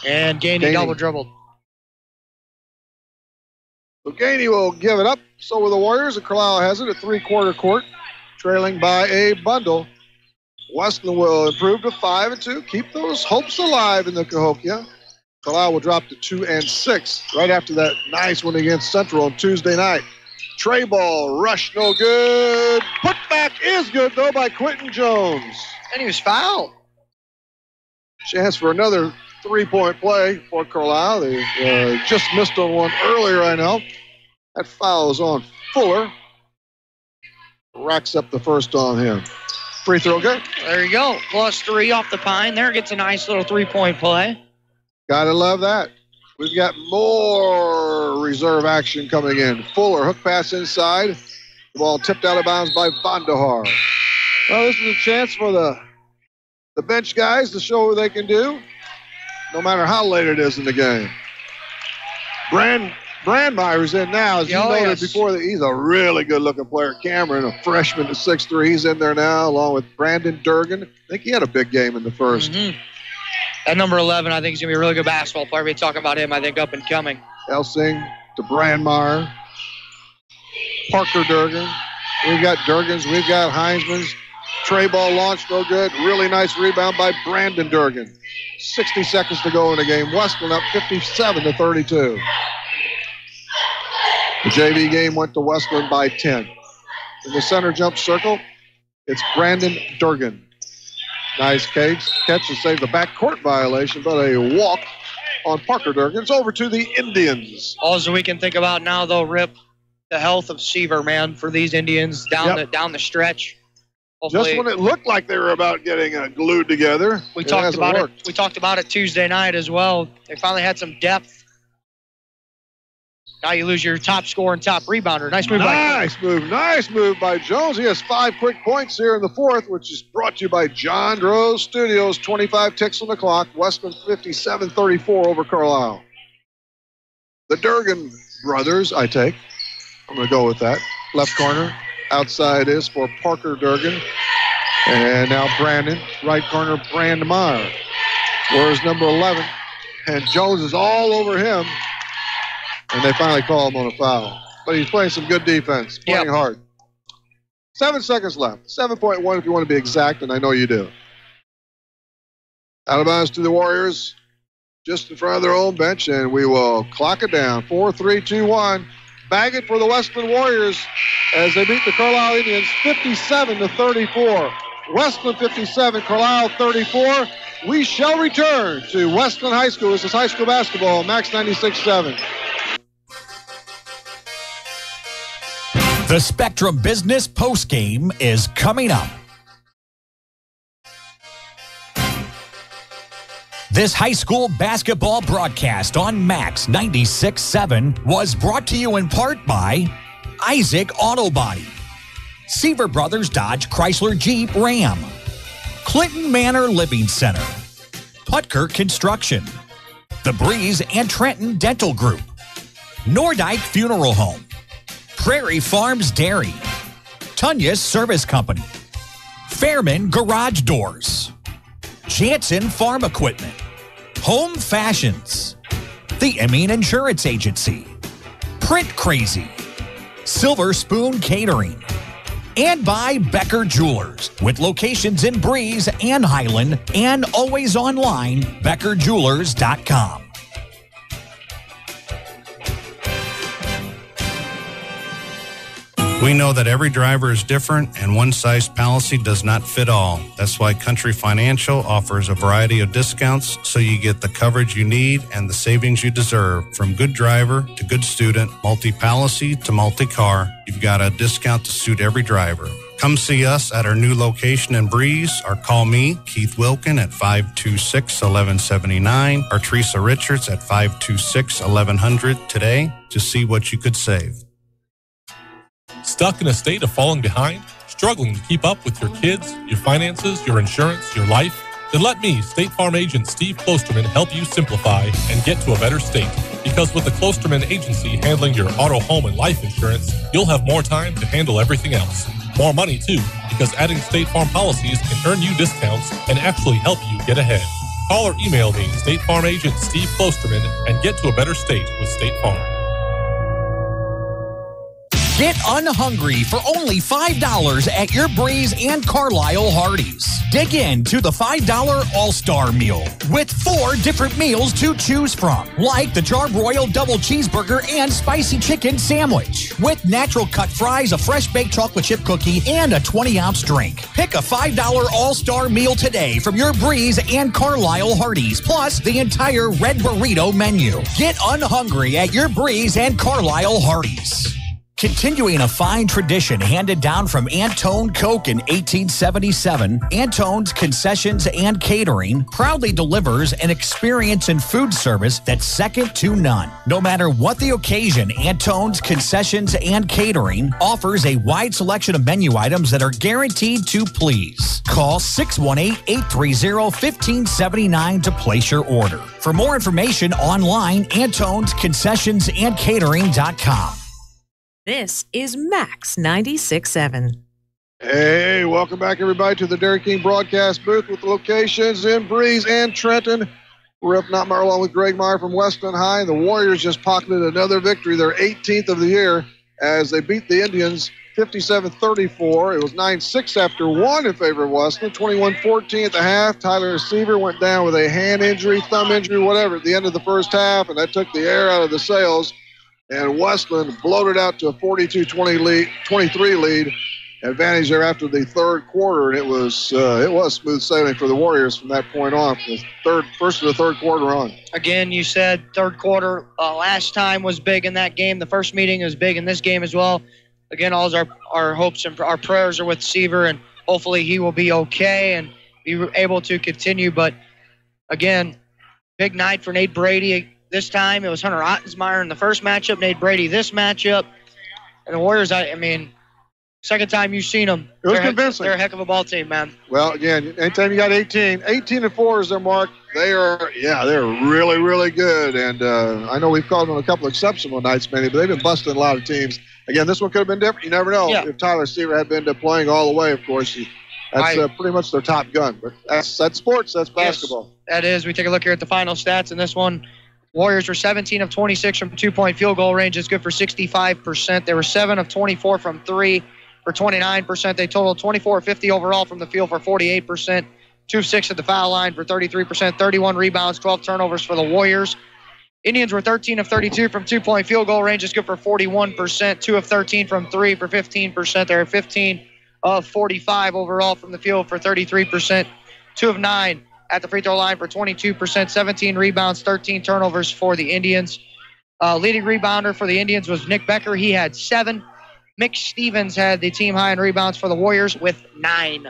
And Gainey double dribbled. So Gainey will give it up. So will the Warriors. And Carlyle has it at three-quarter court. Trailing by a bundle. Wesclin will improve to 5-2. Keep those hopes alive in the Cahokia. Carlyle will drop to 2-6 right after that nice one against Central on Tuesday night. Tray ball, rush, no good. Putback is good, though, by Quentin Jones. And he was fouled. Chance for another three-point play for Carlyle. They just missed on one earlier, I know. That foul is on Fuller. Racks up the first on him. Free throw good. There you go. +3 off the pine. There gets a nice little three-point play. Gotta love that. We've got more reserve action coming in. Fuller, hook pass inside. The ball tipped out of bounds by Vonderhaar. Well, this is a chance for the bench guys to show what they can do, no matter how late it is in the game. Brandmeier's in now. As you noted before, he's a really good-looking player. Cameron, a freshman at 6'3", he's in there now, along with Brandon Durgan. I think he had a big game in the first. At number 11, I think he's going to be a really good basketball player. We're talking about him, I think, up and coming. Elsing to Brandmeier. Parker Durgan. We've got Durgans. We've got Heisman's. Tray ball launched, no good. Really nice rebound by Brandon Durgan. 60 seconds to go in the game. Wesclin up 57-32. The JV game went to Wesclin by 10. In the center jump circle, it's Brandon Durgan. Nice catch to save the backcourt violation, but a walk on Parker Durgan. It's over to the Indians. All we can think about now, though, Rip, the health of Seaver, man, for these Indians down the stretch. Hopefully, just when it looked like they were about getting glued together, we talked about it. We talked about it Tuesday night as well. They finally had some depth. Now you lose your top scorer and top rebounder. Nice move. Nice move by Jones. He has 5 quick points here in the fourth, which is brought to you by John Rose Studios. 25 ticks on the clock. Wesclin 57-34 over Carlyle. The Durgan brothers, I take. I'm going to go with that. Left corner. Outside is for Parker Durgan. And now Brandon. Right corner, Brandmeier. Where's number 11? And Jones is all over him. And they finally call him on a foul. But he's playing some good defense. Playing hard. 7 seconds left. 7.1 if you want to be exact, and I know you do. Out of bounds to the Warriors. Just in front of their own bench, and we will clock it down. 4, 3, 2, 1. Bag it for the Wesclin Warriors as they beat the Carlyle Indians 57-34. Wesclin 57, Carlyle 34. We shall return to Wesclin High School. This is high school basketball, Max 96.7. The Spectrum Business postgame is coming up. This high school basketball broadcast on Max 96.7 was brought to you in part by Isaac Auto Body, Seaver Brothers Dodge Chrysler Jeep Ram, Clinton Manor Living Center, Putker Construction, The Breeze and Trenton Dental Group, Nordyke Funeral Home, Prairie Farms Dairy, Tunya's Service Company, Fairman Garage Doors, Jansen Farm Equipment, Home Fashions, The Emeen Insurance Agency, Print Crazy, Silver Spoon Catering, and by Becker Jewelers, with locations in Breeze and Highland, and always online, BeckerJewelers.com. We know that every driver is different and one-size policy does not fit all. That's why Country Financial offers a variety of discounts so you get the coverage you need and the savings you deserve. From good driver to good student, multi-policy to multi-car, you've got a discount to suit every driver. Come see us at our new location in Breeze or call me, Keith Wilkin, at 526-1179 or Teresa Richards at 526-1100 today to see what you could save. Stuck in a state of falling behind? Struggling to keep up with your kids, your finances, your insurance, your life? Then let me, State Farm agent Steve Klosterman, help you simplify and get to a better state. Because with the Klosterman Agency handling your auto, home, and life insurance, you'll have more time to handle everything else. More money, too, because adding State Farm policies can earn you discounts and actually help you get ahead. Call or email me, State Farm agent Steve Klosterman, and get to a better state with State Farm. Get unhungry for only $5 at your Breeze and Carlyle Hardee's. Dig into the $5 All-Star Meal with 4 different meals to choose from, like the Charbroiled Double Cheeseburger and Spicy Chicken Sandwich, with natural cut fries, a fresh baked chocolate chip cookie, and a 20-ounce drink. Pick a $5 All-Star Meal today from your Breeze and Carlyle Hardee's, plus the entire Red Burrito menu. Get unhungry at your Breeze and Carlyle Hardee's. Continuing a fine tradition handed down from Antone Coke in 1877, Antone's Concessions and Catering proudly delivers an experience in food service that's second to none. No matter what the occasion, Antone's Concessions and Catering offers a wide selection of menu items that are guaranteed to please. Call 618-830-1579 to place your order. For more information online, Antone'sConcessionsandCatering.com. This is Max 96.7. Hey, welcome back, everybody, to the Dairy King broadcast booth with locations in Breeze and Trenton. We're up Notmar along with Greg Meyer from Wesclin High. The Warriors just pocketed another victory, their 18th of the year, as they beat the Indians 57-34. It was 9-6 after 1 in favor of Wesclin, 21-14 at the half. Tyler Seaver went down with a hand injury, thumb injury, whatever, at the end of the first half, and that took the air out of the sails. And Wesclin bloated out to a 42-23 lead, advantage there after the third quarter, and it was smooth sailing for the Warriors from that point on, from the first of the third quarter on. Again, you said third quarter last time was big in that game. The first meeting was big in this game as well. Again, all our hopes and our prayers are with Seaver, and hopefully he will be okay and be able to continue. But again, big night for Nate Brady. This time it was Hunter Ottensmeyer in the first matchup, Nate Brady this matchup. And the Warriors, I mean, second time you've seen them. It was convincing. They're a heck of a ball team, man. Well, again, anytime you got 18-4 is their mark. They're really, really good. And I know we've called them a couple exceptional nights, maybe, but they've been busting a lot of teams. Again, this one could have been different. You never know. If Tyler Seaver had been playing all the way, of course, that's pretty much their top gun. But that's sports. That's basketball. Yes, that is. We take a look here at the final stats in this one. Warriors were 17 of 26 from two-point field goal range. It's good for 65%. They were 7 of 24 from 3 for 29%. They totaled 24 of 50 overall from the field for 48%. 2 of 6 at the foul line for 33%. 31 rebounds, 12 turnovers for the Warriors. Indians were 13 of 32 from two-point field goal range. It's good for 41%. 2 of 13 from 3 for 15%. They're 15 of 45 overall from the field for 33%. 2 of 9 at the free throw line for 22%, 17 rebounds, 13 turnovers for the Indians. Leading rebounder for the Indians was Nick Becker. He had 7. Mick Stevens had the team high in rebounds for the Warriors with 9.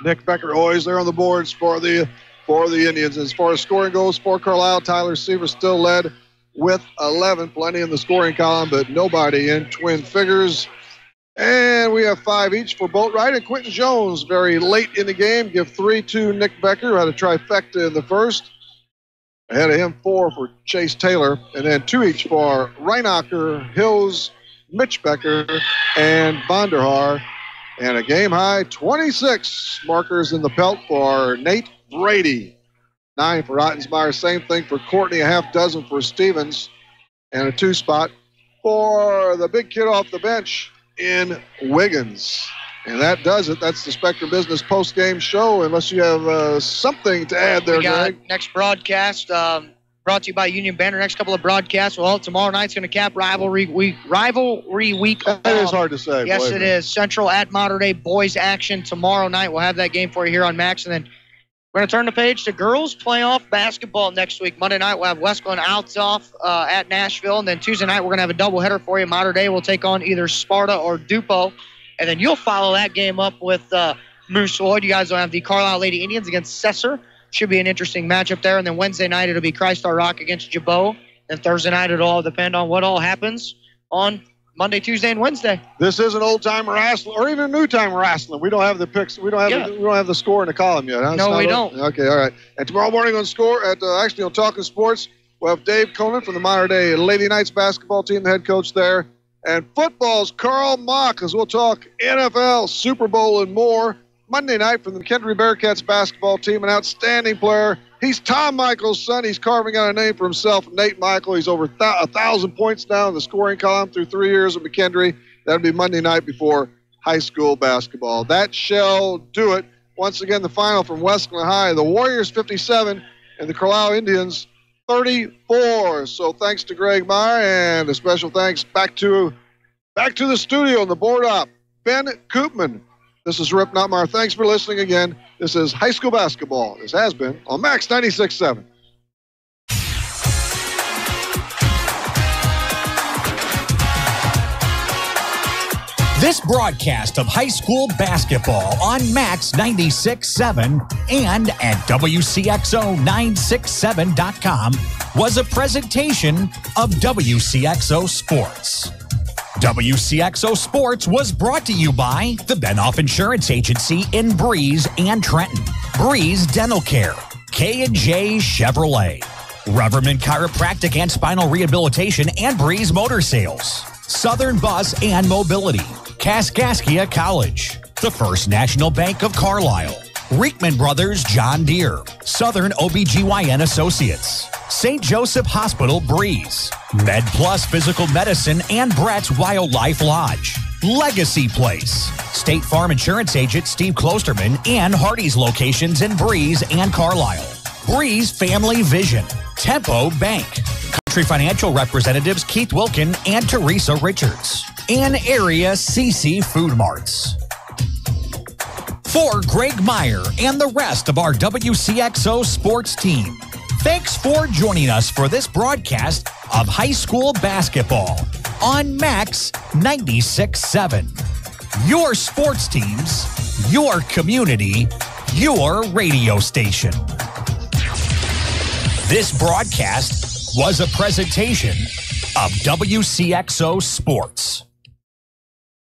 Nick Becker always there on the boards for the Indians. As far as scoring goes for Carlyle, Tyler Seaver still led with 11. Plenty in the scoring column, but nobody in twin figures. And we have 5 each for Boatwright and Quentin Jones very late in the game. Give 3 to Nick Becker, who had a trifecta in the first. Ahead of him, 4 for Chase Taylor. And then 2 each for Reinacher, Hills, Mitch Becker, and Vonderhaar. And a game-high 26 markers in the pelt for Nate Brady. 9 for Ottensmeyer. Same thing for Courtney, a half dozen for Stevens. And a 2 spot for the big kid off the bench in Wiggins. And that does it. That's the Spectrum Business post-game show, unless you have something to add there, we got Greg. Next broadcast, brought to you by Union Banner. Next couple of broadcasts. Well, tomorrow night's going to cap rivalry week. That is hard to say. Yes, it is. Central at Mater Dei boys action tomorrow night. We'll have that game for you here on Max. And then we're going to turn the page to girls playoff basketball next week. Monday night, we'll have Wesclin Outsoff at Nashville. And then Tuesday night, we're going to have a doubleheader for you. Mater Dei will take on either Sparta or Dupo. And then you'll follow that game up with Moose Lloyd. You guys will have the Carlyle Lady Indians against Cesar. Should be an interesting matchup there. And then Wednesday night, it'll be Christ Our Rock against Jabot. And Thursday night, it'll all depend on what all happens on Monday, Tuesday, and Wednesday. This is an old-time wrestling, or even a new-time wrestling. We don't have the picks. We don't have the score in the column yet. Huh? No, we don't. Okay, all right. And tomorrow morning on Score, actually on Talking Sports, we'll have Dave Conan from the Mater Dei Lady Knights basketball team, the head coach there. And football's Carl Mock, as we'll talk NFL, Super Bowl, and more. Monday night from the McKendree Bearcats basketball team, an outstanding player. He's Tom Michael's son. He's carving out a name for himself, Nate Michael. He's over 1,000 points now in the scoring column through 3 years at McKendree. That'll be Monday night before high school basketball. That shall do it. Once again, the final from Wesclin High. The Warriors 57 and the Carlyle Indians 34. So thanks to Greg Meyer, and a special thanks back to the studio and the board op, Ben Koopman. This is Rip Notmar. Thanks for listening again. This is high school basketball. This has been on Max 96.7. This broadcast of high school basketball on Max 96.7 and at Wcxo967.com was a presentation of Wcxo Sports. WCXO Sports was brought to you by the Benoff Insurance Agency in Breeze and Trenton, Breeze Dental Care, K&J Chevrolet, Reverman Chiropractic and Spinal Rehabilitation and Breeze Motor Sales, Southern Bus and Mobility, Kaskaskia College, the First National Bank of Carlisle, Reekman Brothers John Deere, Southern OBGYN Associates, St. Joseph Hospital Breeze, Med Plus Physical Medicine and Brett's Wildlife Lodge, Legacy Place, State Farm Insurance Agent Steve Klosterman and Hardy's locations in Breeze and Carlisle, Breeze Family Vision, Tempo Bank, Country Financial Representatives Keith Wilkin and Teresa Richards, and Area CC Food Marts. For Greg Meyer and the rest of our WCXO sports team, thanks for joining us for this broadcast of high school basketball on Max 96.7. Your sports teams, your community, your radio station. This broadcast was a presentation of WCXO Sports.